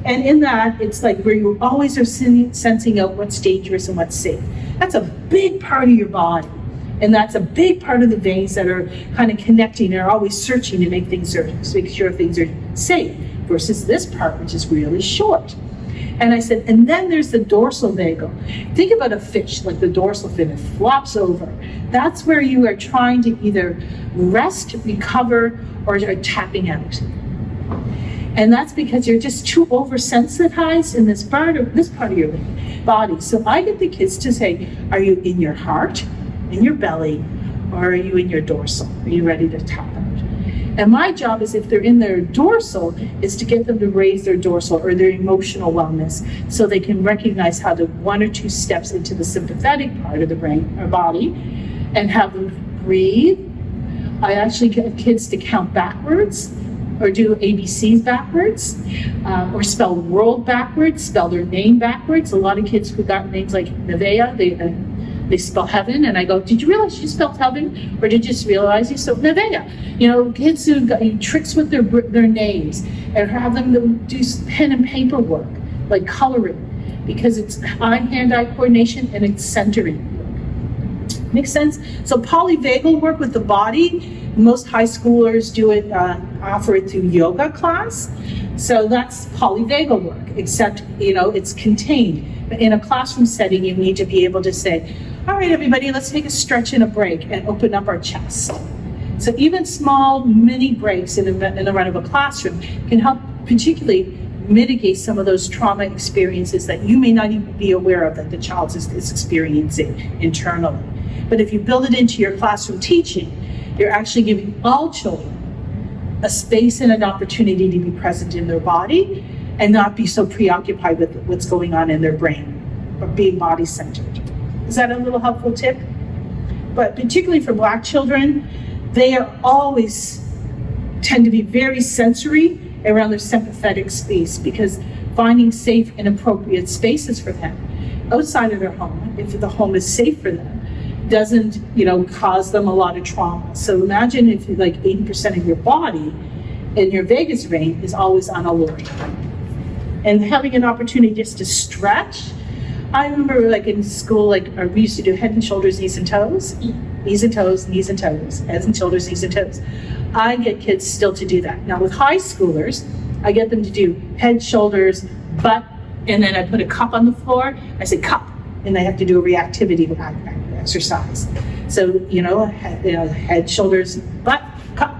And in that, it's like where you always are sensing out what's dangerous and what's safe. That's a big part of your body. And that's a big part of the veins that are kind of connecting and are always searching to make sure things are safe, versus this part, which is really short. And I said, and then there's the dorsal vagal. Think about a fish, like the dorsal fin, it flops over. That's where you are trying to either rest, recover, or are tapping out. And that's because you're just too oversensitized in this part of your body. So I get the kids to say, are you in your heart, in your belly, or are you in your dorsal? Are you ready to tap out? And my job is, if they're in their dorsal, is to get them to raise their dorsal or their emotional wellness, so they can recognize how to 1 or 2 steps into the sympathetic part of the brain or body and have them breathe. I actually get kids to count backwards, or do ABCs backwards, or spell world backwards, spell their name backwards. A lot of kids who got names like Nevaeh, they spell heaven, and I go, did you realize you spelled heaven, or did you just realize you spelled Nevaeh? Kids who got tricks with their names, and have them do pen and paper work, like coloring, because it's hand-eye coordination and it's centering. Make sense? So polyvagal work with the body, most high schoolers do it, offer it through yoga class. So that's polyvagal work, except, it's contained. But in a classroom setting, you need to be able to say, all right, everybody, let's take a stretch and a break and open up our chest. So even small mini breaks in the run of a classroom can help particularly mitigate some of those trauma experiences that you may not even be aware of that the child is experiencing internally. But if you build it into your classroom teaching, you're actually giving all children a space and an opportunity to be present in their body and not be so preoccupied with what's going on in their brain, but being body-centered. Is that a little helpful tip? But particularly for Black children, they are always tend to be very sensory around their sympathetic space, because finding safe and appropriate spaces for them outside of their home, if the home is safe for them, doesn't, cause them a lot of trauma. So imagine if 80% of your body and your vagus vein is always on alert. And having an opportunity just to stretch. I remember in school, we used to do head and shoulders, knees and toes, knees and toes, knees and toes, heads and shoulders, knees and toes. I get kids still to do that. Now with high schoolers, I get them to do head, shoulders, butt, and then I put a cup on the floor. I say cup, and they have to do a reactivity exercise. So, head, shoulders, butt, cup.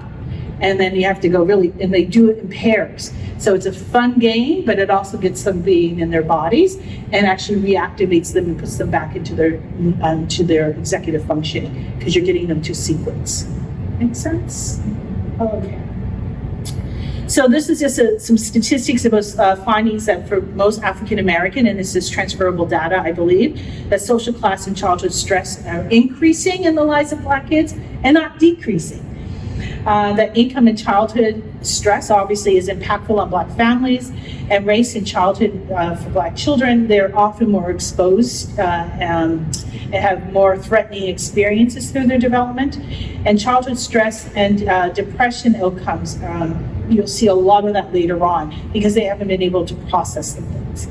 And then you have to go and they do it in pairs. So it's a fun game, but it also gets them being in their bodies and actually reactivates them and puts them back into their executive function, because you're getting them to sequence. Make sense? Okay. So this is just some statistics about findings that for most African American, and this is transferable data, I believe, that social class and childhood stress are increasing in the lives of Black kids and not decreasing. That income and childhood stress obviously is impactful on Black families, and race and childhood for Black children, they're often more exposed and have more threatening experiences through their development. And childhood stress and depression outcomes, you'll see a lot of that later on, because they haven't been able to process the things.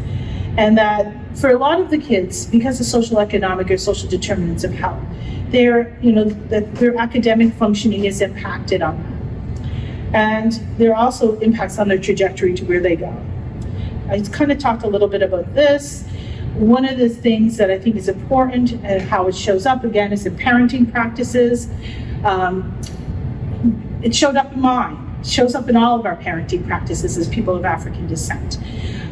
And that for a lot of the kids, because of social, economic, or social determinants of health, their academic functioning is impacted on that. And there are also impacts on their trajectory to where they go. I kind of talked a little bit about this. One of the things that I think is important and how it shows up again is in parenting practices. It showed up in mine. It shows up in all of our parenting practices as people of African descent.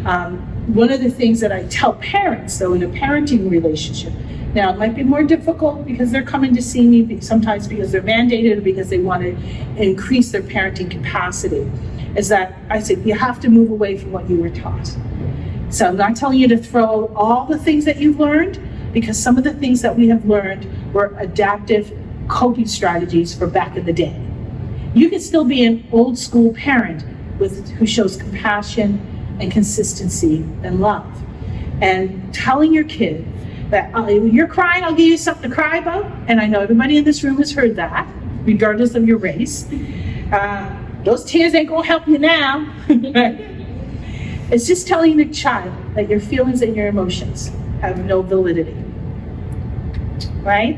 One of the things that I tell parents, though, in a parenting relationship, now it might be more difficult because they're coming to see me sometimes because they're mandated or because they want to increase their parenting capacity, is that I said, you have to move away from what you were taught. So I'm not telling you to throw all the things that you've learned, because some of the things that we have learned were adaptive coping strategies for back in the day. You can still be an old school parent who shows compassion and consistency and love. And telling your kid that you're crying, I'll give you something to cry about. And I know everybody in this room has heard that, regardless of your race. Those tears ain't gonna help you now. It's just telling the child that your feelings and your emotions have no validity, right?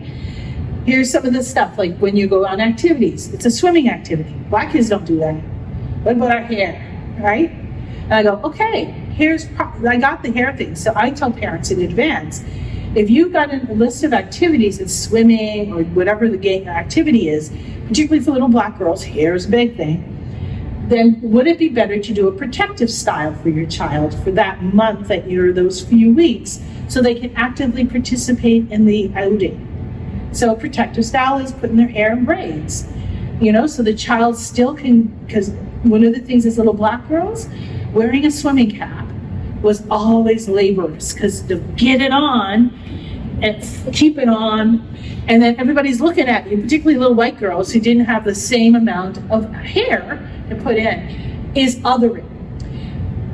Here's some of the stuff, like when you go on activities. It's a swimming activity. Black kids don't do that. What about our hair, right? And I go, okay, I got the hair thing. So I tell parents in advance, if you've got a list of activities in swimming or whatever the game activity is, particularly for little black girls, hair is a big thing, then would it be better to do a protective style for your child for that month, those few weeks, so they can actively participate in the outing? So a protective style is putting their hair in braids, so the child still can, because one of the things as little black girls, wearing a swimming cap was always laborious, because to get it on and keep it on, and then everybody's looking at you, particularly little white girls who didn't have the same amount of hair to put in, is othering.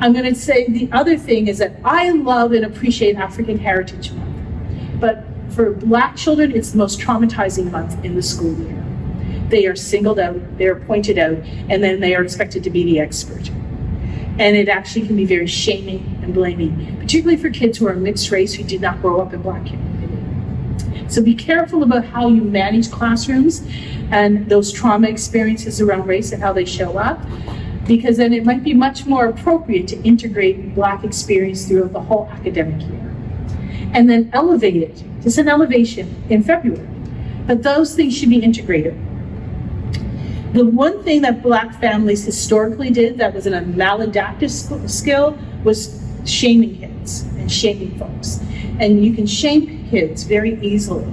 I'm going to say the other thing is that I love and appreciate African Heritage Month, but for black children, it's the most traumatizing month in the school year. They are singled out, they are pointed out, and then they are expected to be the expert. And it actually can be very shaming and blaming, particularly for kids who are mixed race who did not grow up in black community. So be careful about how you manage classrooms and those trauma experiences around race and how they show up, because then it might be much more appropriate to integrate black experience throughout the whole academic year. And then elevate it. Just an elevation in February. But those things should be integrated. The one thing that black families historically did that was a maladaptive skill was shaming kids and shaming folks. And you can shame kids very easily,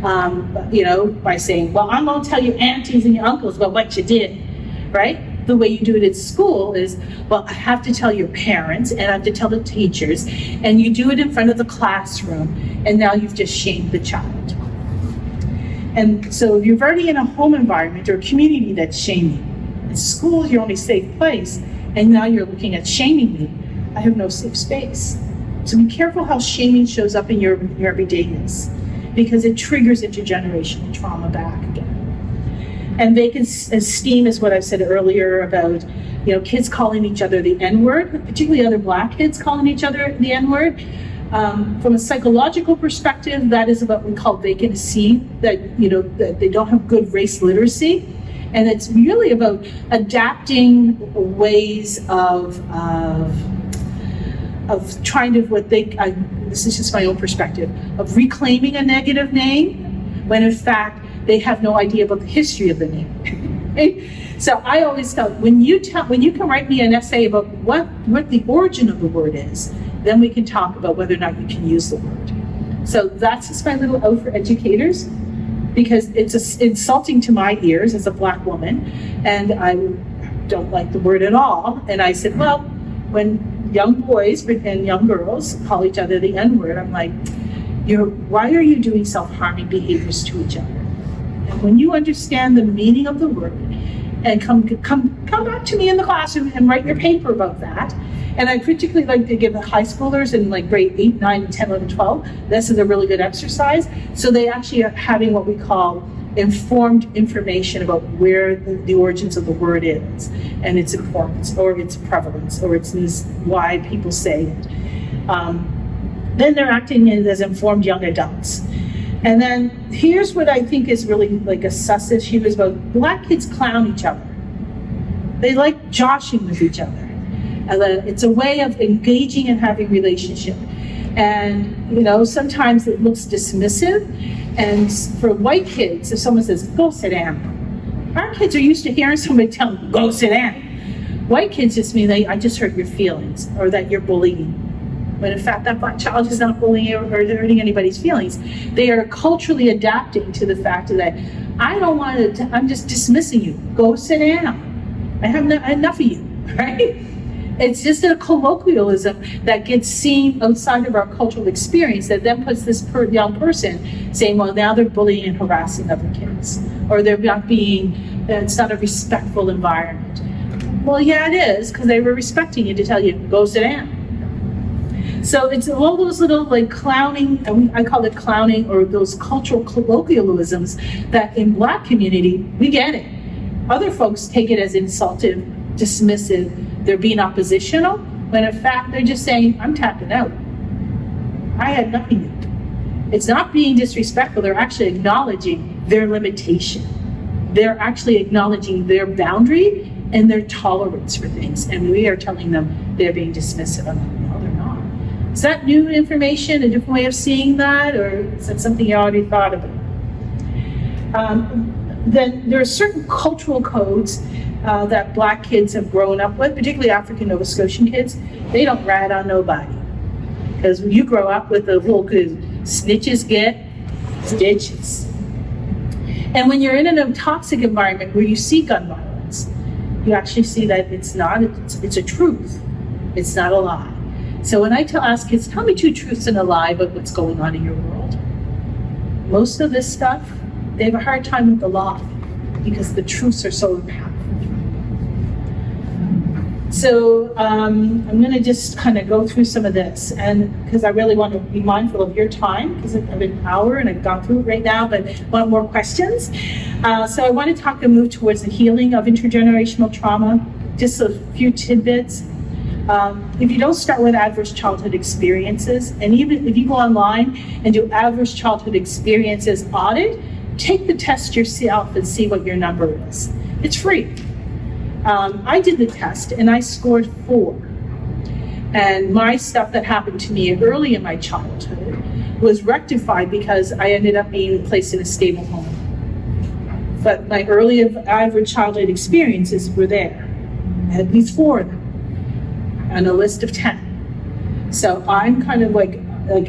by saying, well, I'm gonna tell your aunties and your uncles about what you did, right? The way you do it at school is, well, I have to tell your parents and I have to tell the teachers, and you do it in front of the classroom, and now you've just shamed the child. And so if you're already in a home environment or a community that's shaming, at school is your only safe place, and now you're looking at shaming me, I have no safe space. So be careful how shaming shows up in your everydayness, because it triggers intergenerational trauma back again. And vacant esteem is what I said earlier about, kids calling each other the N-word, particularly other black kids calling each other the N-word. From a psychological perspective, that is what we call vacant esteem, that they don't have good race literacy. And it's really about adapting ways of trying to this is just my own perspective, of reclaiming a negative name, when in fact, they have no idea about the history of the name. Okay? So I always tell, when you can write me an essay about what the origin of the word is, then we can talk about whether or not you can use the word. So that's just my little out for educators, because it's insulting to my ears as a black woman, and I don't like the word at all. And I said, well, when young boys and young girls call each other the N-word, I'm like, why are you doing self-harming behaviors to each other? And when you understand the meaning of the word, and come back to me in the classroom and write your paper about that. And I particularly like to give the high schoolers in like grade 8, 9, 10, 11, 12, this is a really good exercise. So they actually are having what we call informed information about where the origins of the word is, and its importance, or its prevalence, or why people say it. Then they're acting as informed young adults. And then here's what I think is really like a sus issue, is about black kids clown each other. They like joshing with each other. And then it's a way of engaging and having relationship. And, sometimes it looks dismissive. And for white kids, if someone says, go sit down, our kids are used to hearing somebody tell them, go sit down. White kids just mean, I just hurt your feelings, or that you're bullying. When in fact, that black child is not bullying or hurting anybody's feelings. They are culturally adapting to the fact that I don't want to, I'm just dismissing you. Go sit down. I have enough of you, right? It's just a colloquialism that gets seen outside of our cultural experience that then puts this young person saying, well, now they're bullying and harassing other kids, or they're not it's not a respectful environment. Well, yeah, it is, because they were respecting you to tell you, go sit down. So it's all those little clowning, I call it clowning, or those cultural colloquialisms that in Black community, we get it. Other folks take it as insultive, dismissive, they're being oppositional, when in fact they're just saying, I'm tapping out. I had nothing to do. It's not being disrespectful, they're actually acknowledging their limitation. They're actually acknowledging their boundary and their tolerance for things, and we are telling them they're being dismissive of them. No, they're not. Is that new information, a different way of seeing that, or is that something you already thought about? Then there are certain cultural codes that Black kids have grown up with, particularly African Nova Scotian kids. They don't rat on nobody. Because when you grow up with the whole snitches get stitches. And when you're in a toxic environment where you see gun violence, you actually see that it's a truth. It's not a lie. So when I ask kids, tell me 2 truths and a lie about what's going on in your world, most of this stuff, they have a hard time with the lie because the truths are so impactful. So I'm going to just kind of go through some of this, and because I really want to be mindful of your time, because I've been an hour and I've gone through it right now, but I want more questions. So I want to talk and move towards the healing of intergenerational trauma, just a few tidbits. If you don't start with adverse childhood experiences, and even if you go online and do adverse childhood experiences audit, take the test yourself and see what your number is. It's free. I did the test and I scored 4. And my stuff that happened to me early in my childhood was rectified because I ended up being placed in a stable home. But my early average childhood experiences were there. I had at least 4 of them on a list of 10. So I'm kind of like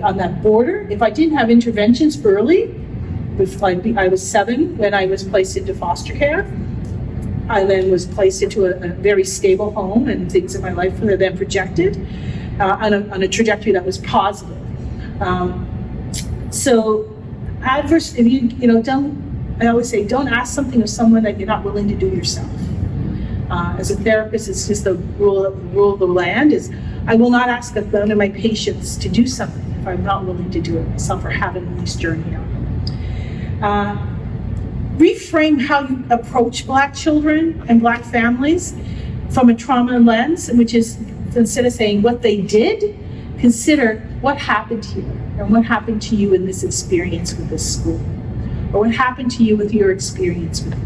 on that border. If I didn't have interventions early, I was 7 when I was placed into foster care. I then was placed into a very stable home, and things in my life were then projected on a trajectory that was positive. So adverse, if I always say, don't ask something of someone that you're not willing to do yourself. As a therapist, it's just the rule of the land is, I will not ask one of my patients to do something if I'm not willing to do it myself or haven't this journey on. Reframe how you approach Black children and Black families from a trauma lens, which is, instead of saying what they did, consider what happened here and what happened to you in this experience with this school, or what happened to you with your experience with me.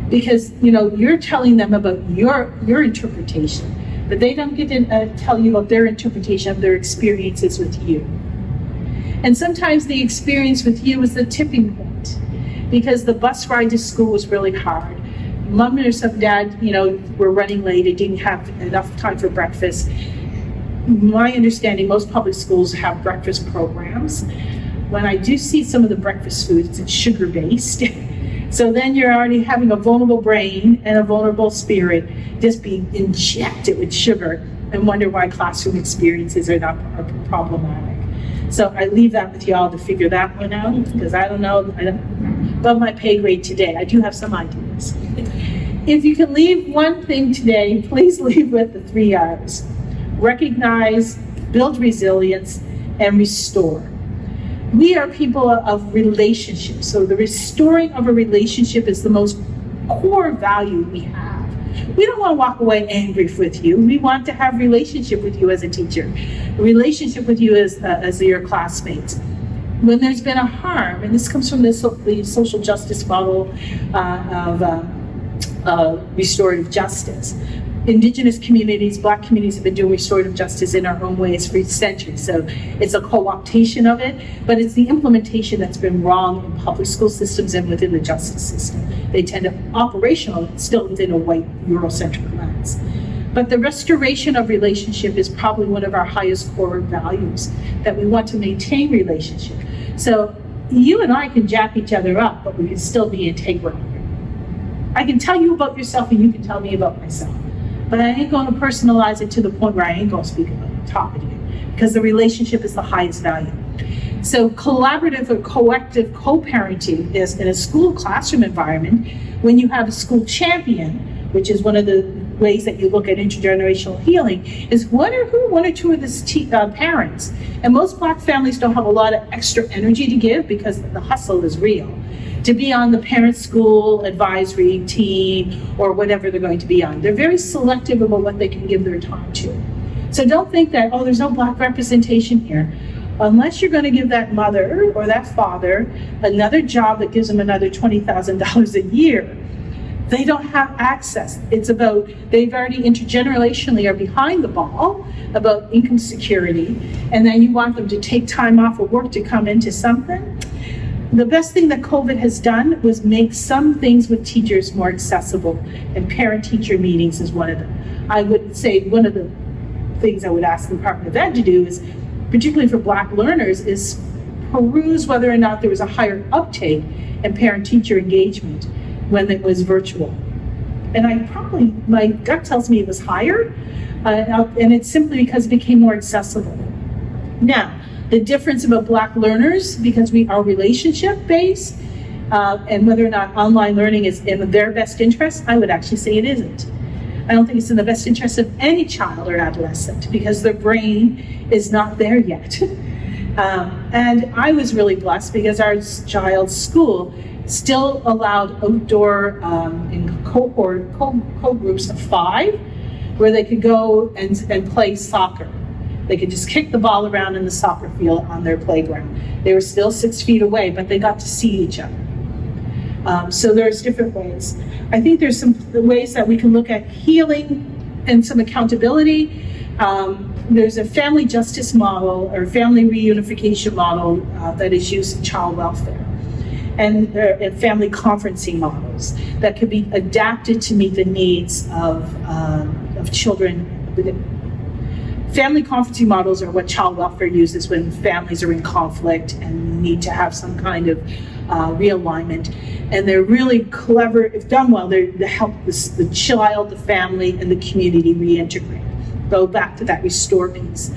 Because you're telling them about your interpretation, but they don't get to tell you about their interpretation of their experiences with you. And sometimes the experience with you is the tipping point. Because the bus ride to school was really hard. Mom or some dad, were running late and didn't have enough time for breakfast. My understanding, most public schools have breakfast programs. When I do see some of the breakfast foods, it's sugar-based. So then you're already having a vulnerable brain and a vulnerable spirit just being injected with sugar, and wonder why classroom experiences are problematic. So I leave that with y'all to figure that one out, because I don't know, above my pay grade today. I do have some ideas. If you can leave one thing today, please leave with the 3 R's. Recognize, build resilience, and restore. We are people of relationships, so the restoring of a relationship is the most core value we have. We don't want to walk away angry with you. We want to have a relationship with you as a teacher, a relationship with you as your classmates. When there's been a harm, and this comes from the social justice model of restorative justice, Indigenous communities, Black communities have been doing restorative justice in our own ways for centuries. So it's a co-optation of it, but it's the implementation that's been wrong in public school systems and within the justice system. They tend to operational, still within a white Eurocentric lens. But the restoration of relationship is probably one of our highest core values, that we want to maintain relationship. So you and I can jack each other up, but we can still be integral. I can tell you about yourself and you can tell me about myself. But I ain't going to personalize it to the point where I ain't going to speak about the top of you, because the relationship is the highest value. So collaborative or collective co-parenting is in a school classroom environment. When you have a school champion, which is one of the ways that you look at intergenerational healing, is one or two of the parents. And most Black families don't have a lot of extra energy to give because the hustle is real, to be on the parent school advisory team or whatever they're going to be on. They're very selective about what they can give their time to. So don't think that, oh, there's no Black representation here. Unless you're going to give that mother or that father another job that gives them another $20,000 a year, they don't have access. It's about, they've already intergenerationally are behind the ball about income security, and then you want them to take time off of work to come into something. The best thing that COVID has done was make some things with teachers more accessible, and parent-teacher meetings is one of them. I would say one of the things I would ask the Department of Ed to do is, particularly for Black learners, is peruse whether or not there was a higher uptake in parent-teacher engagement when it was virtual. And my gut tells me it was higher, and it's simply because it became more accessible. Now, the difference about Black learners, because we are relationship-based, and whether or not online learning is in their best interest, I would actually say it isn't. I don't think it's in the best interest of any child or adolescent because their brain is not there yet. And I was really blessed because our child's school still allowed outdoor in co-groups of 5 where they could go and play soccer. They could just kick the ball around in the soccer field on their playground. They were still 6 feet away, but they got to see each other. So there's different ways. I think there's some ways that we can look at healing and some accountability. There's a family justice model or family reunification model that is used in child welfare, and family conferencing models that could be adapted to meet the needs of children. Family conferencing models are what child welfare uses when families are in conflict and need to have some kind of realignment. And they're really clever, if done well, they help the child, the family, and the community reintegrate. Go back to that restore piece.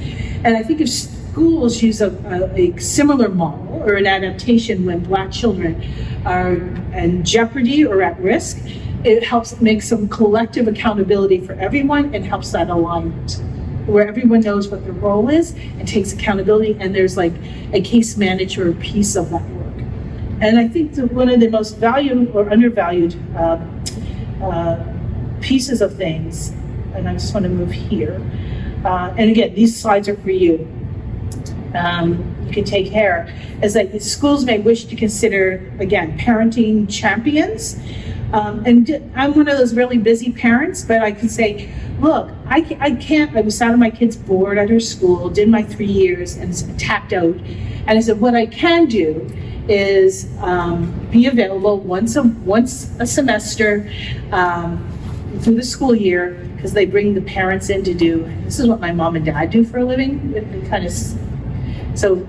And I think if schools use a similar model or an adaptation when Black children are in jeopardy or at risk, it helps make some collective accountability for everyone and helps that alignment, where everyone knows what their role is and takes accountability, and there's like a case manager piece of that work. And I think that one of the most valued or undervalued pieces of things, and I just want to move here, and again, these slides are for you. You can take care, is that schools may wish to consider, again, parenting champions. And I'm one of those really busy parents, but I can say, look, I was sat on my kid's board at her school, did my 3 years and tapped out. And I said, what I can do is be available once a semester through the school year, because they bring the parents in to do, this is what my mom and dad do for a living. It kind of, so,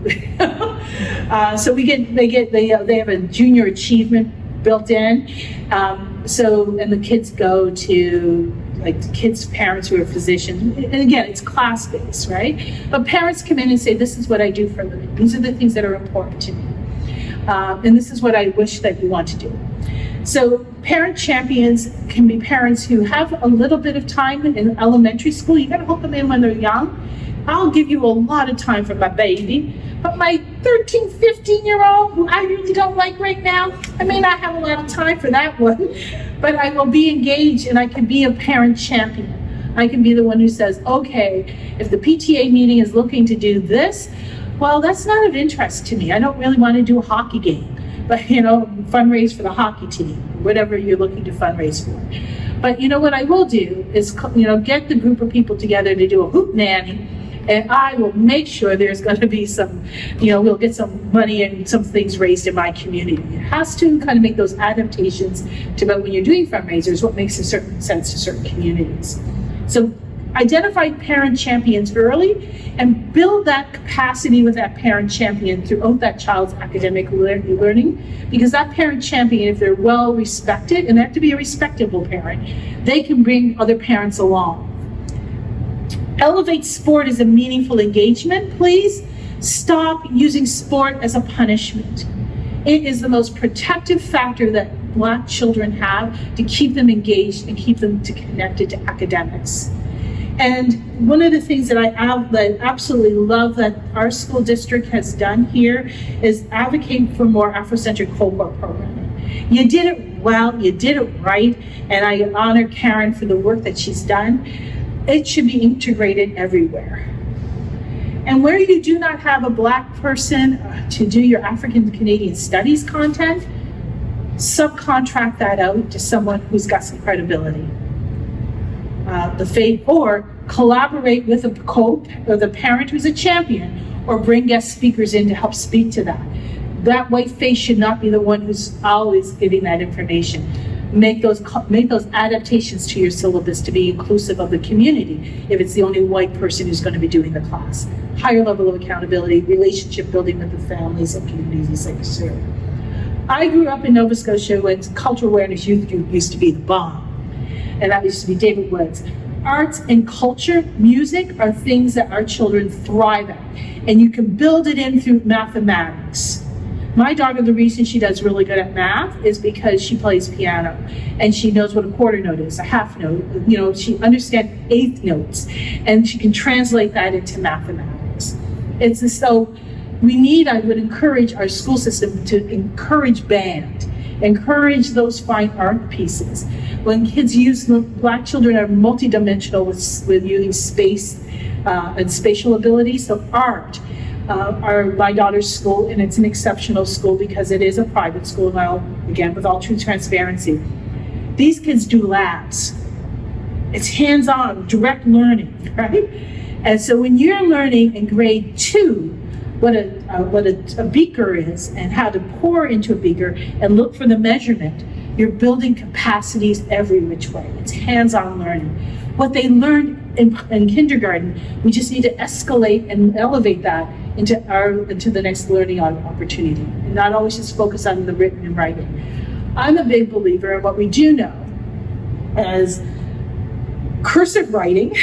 so they have a junior achievement built in. And the kids go to, like, the kids' parents who are physicians, and again, it's class-based, right? But parents come in and say, this is what I do for a living. These are the things that are important to me. And this is what I wish that you want to do. So parent champions can be parents who have a little bit of time in elementary school. You gotta hook them in when they're young. I'll give you a lot of time for my baby, but my 13, 15-year-old, who I really don't like right now, I may not have a lot of time for that one, but I will be engaged and I can be a parent champion. I can be the one who says, okay, if the PTA meeting is looking to do this, well, that's not of interest to me. I don't really want to do a hockey game, but fundraise for the hockey team, whatever you're looking to fundraise for. But you know what I will do is, get the group of people together to do a hoop nanny, and I will make sure there's going to be some, we'll get some money and some things raised in my community. It has to kind of make those adaptations to about when you're doing fundraisers, what makes a certain sense to certain communities. So identify parent champions early and build that capacity with that parent champion throughout that child's academic learning, because that parent champion, if they're well respected, and they have to be a respectable parent, they can bring other parents along. Elevate sport as a meaningful engagement. Please stop using sport as a punishment. It is the most protective factor that Black children have to keep them engaged and keep them connected to academics. And one of the things that I absolutely love that our school district has done here is advocate for more Afrocentric cohort programming. You did it well, you did it right, and I honor Karen for the work that she's done. It should be integrated everywhere. And where you do not have a Black person to do your African Canadian studies content, subcontract that out to someone who's got some credibility. Or collaborate with the parent who's a champion, or bring guest speakers in to help speak to that. That white face should not be the one who's always giving that information. Make those adaptations to your syllabus to be inclusive of the community if it's the only white person who's going to be doing the class. Higher level of accountability, relationship building with the families and communities that you serve. I grew up in Nova Scotia when Cultural Awareness Youth Group used to be the bomb, and that used to be David Woods. Arts and culture, music, are things that our children thrive at, and you can build it in through mathematics. My daughter, the reason she does really good at math is because she plays piano and she knows what a quarter note is, a half note, she understands eighth notes, and she can translate that into mathematics. I would encourage our school system to encourage band, encourage those fine art pieces. When kids Black children are multidimensional with using space and spatial abilities, so art. My daughter's school, and it's an exceptional school because it is a private school now, again, with all true transparency. These kids do labs. It's hands-on, direct learning, right? And so when you're learning in grade 2 what a beaker is and how to pour into a beaker and look for the measurement, you're building capacities every which way. It's hands-on learning. What they learned in kindergarten, we just need to escalate and elevate that into the next learning opportunity, and not always just focus on the written and writing. I'm a big believer in what we do know as cursive writing.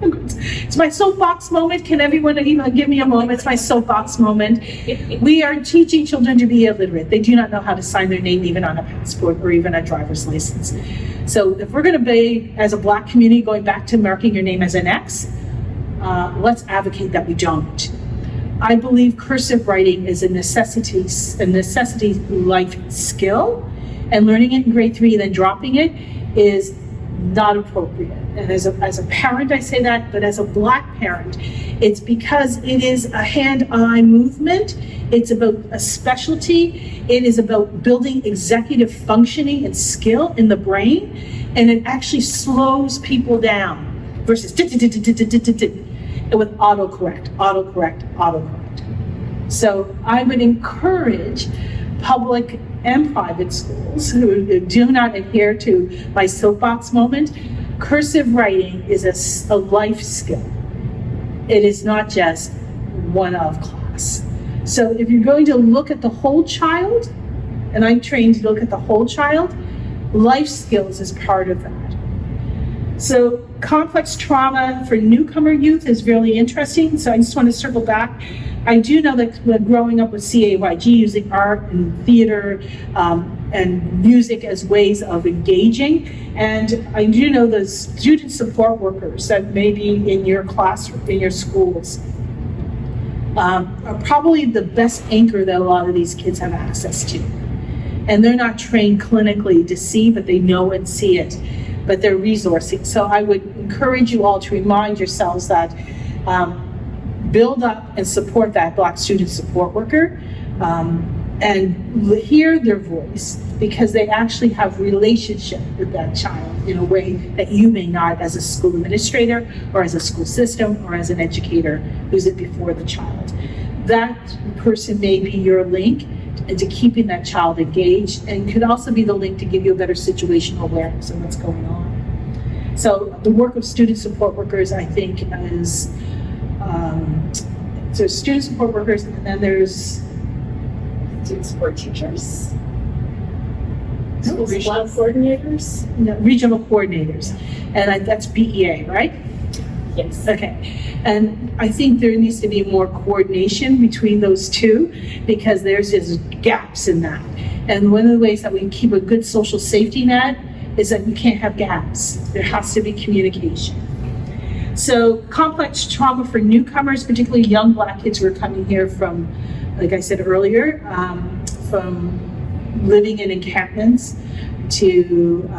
It's my soapbox moment. Can everyone even give me a moment? It's my soapbox moment. We are teaching children to be illiterate. They do not know how to sign their name even on a passport or even a driver's license. So if we're going to be, as a Black community, going back to marking your name as an X, let's advocate that we don't. I believe cursive writing is a necessity life skill, and learning it in grade 3 and then dropping it is not appropriate. And as a parent, I say that, but as a Black parent, it's because it is a hand-eye movement. It's about a specialty. It is about building executive functioning and skill in the brain, and it actually slows people down versus with autocorrect. So I would encourage public and private schools who do not adhere to my soapbox moment. Cursive writing is a life skill. It is not just one of class. So if you're going to look at the whole child, and I'm trained to look at the whole child, life skills is part of that. So complex trauma for newcomer youth is really interesting. So I just want to circle back. I do know that when growing up with CAYG, using art and theater and music as ways of engaging, and I do know the student support workers that may be in your class, in your schools, are probably the best anchor that a lot of these kids have access to. And they're not trained clinically to see, but they know and see it, but they're resourcing. So I would encourage you all to remind yourselves that build up and support that Black student support worker. and hear their voice, because they actually have relationship with that child in a way that you may not as a school administrator or as a school system or as an educator who's it before the child. That person may be your link into keeping that child engaged, and could also be the link to give you a better situational awareness of what's going on. So the work of student support workers, I think, is so student support workers, and then there's student support teachers, regional coordinators. No, regional coordinators, and that's BEA, right? Yes. Okay, and I think there needs to be more coordination between those two, because there's just gaps in that. And one of the ways that we keep a good social safety net is that you can't have gaps. There has to be communication. So complex trauma for newcomers, particularly young Black kids who are coming here from, like I said earlier, from living in encampments to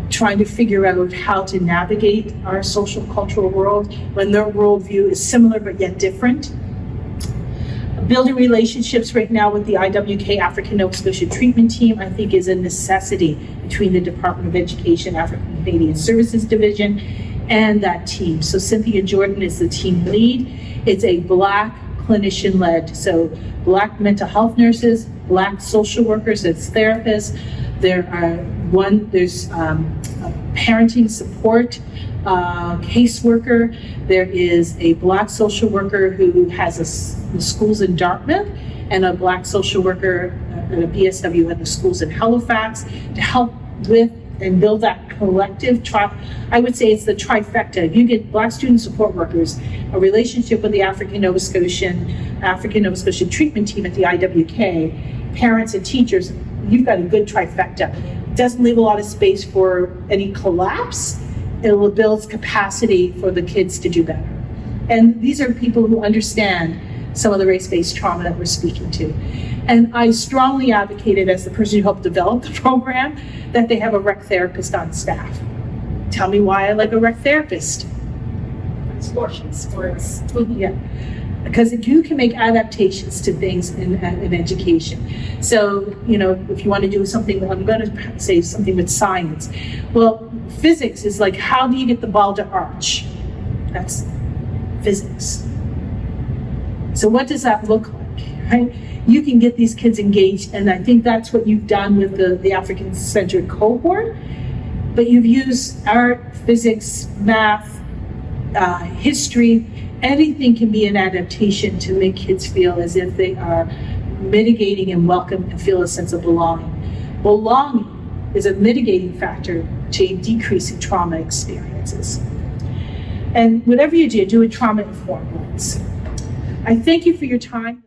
trying to figure out how to navigate our social cultural world when their worldview is similar but yet different. Building relationships right now with the IWK African Nova Scotia Treatment Team, I think, is a necessity between the Department of Education, African Canadian Services Division, and that team. So Cynthia Jordan is the team lead. It's a Black clinician-led, so Black mental health nurses, Black social workers as therapists. There's a parenting support caseworker. There is a Black social worker who has the schools in Dartmouth, and a Black social worker at a BSW at the schools in Halifax to help with and build that collective. I would say it's the trifecta. If you get Black student support workers, a relationship with the African Nova Scotian treatment team at the IWK, parents and teachers, you've got a good trifecta. It doesn't leave a lot of space for any collapse. It builds capacity for the kids to do better. And these are people who understand some of the race-based trauma that we're speaking to. And I strongly advocated, as the person who helped develop the program, that they have a rec therapist on staff. Tell me why I like a rec therapist. Sports. Yeah, because you can make adaptations to things in education. So, if you want to do something, I'm going to say something with science. Well, physics is like, how do you get the ball to arch? That's physics. So what does that look like, right? You can get these kids engaged, and I think that's what you've done with the African-centered cohort. But you've used art, physics, math, history. Anything can be an adaptation to make kids feel as if they are mitigating and welcome and feel a sense of belonging. Belonging is a mitigating factor to decreasing trauma experiences. And whatever you do it trauma-informed lens. I thank you for your time.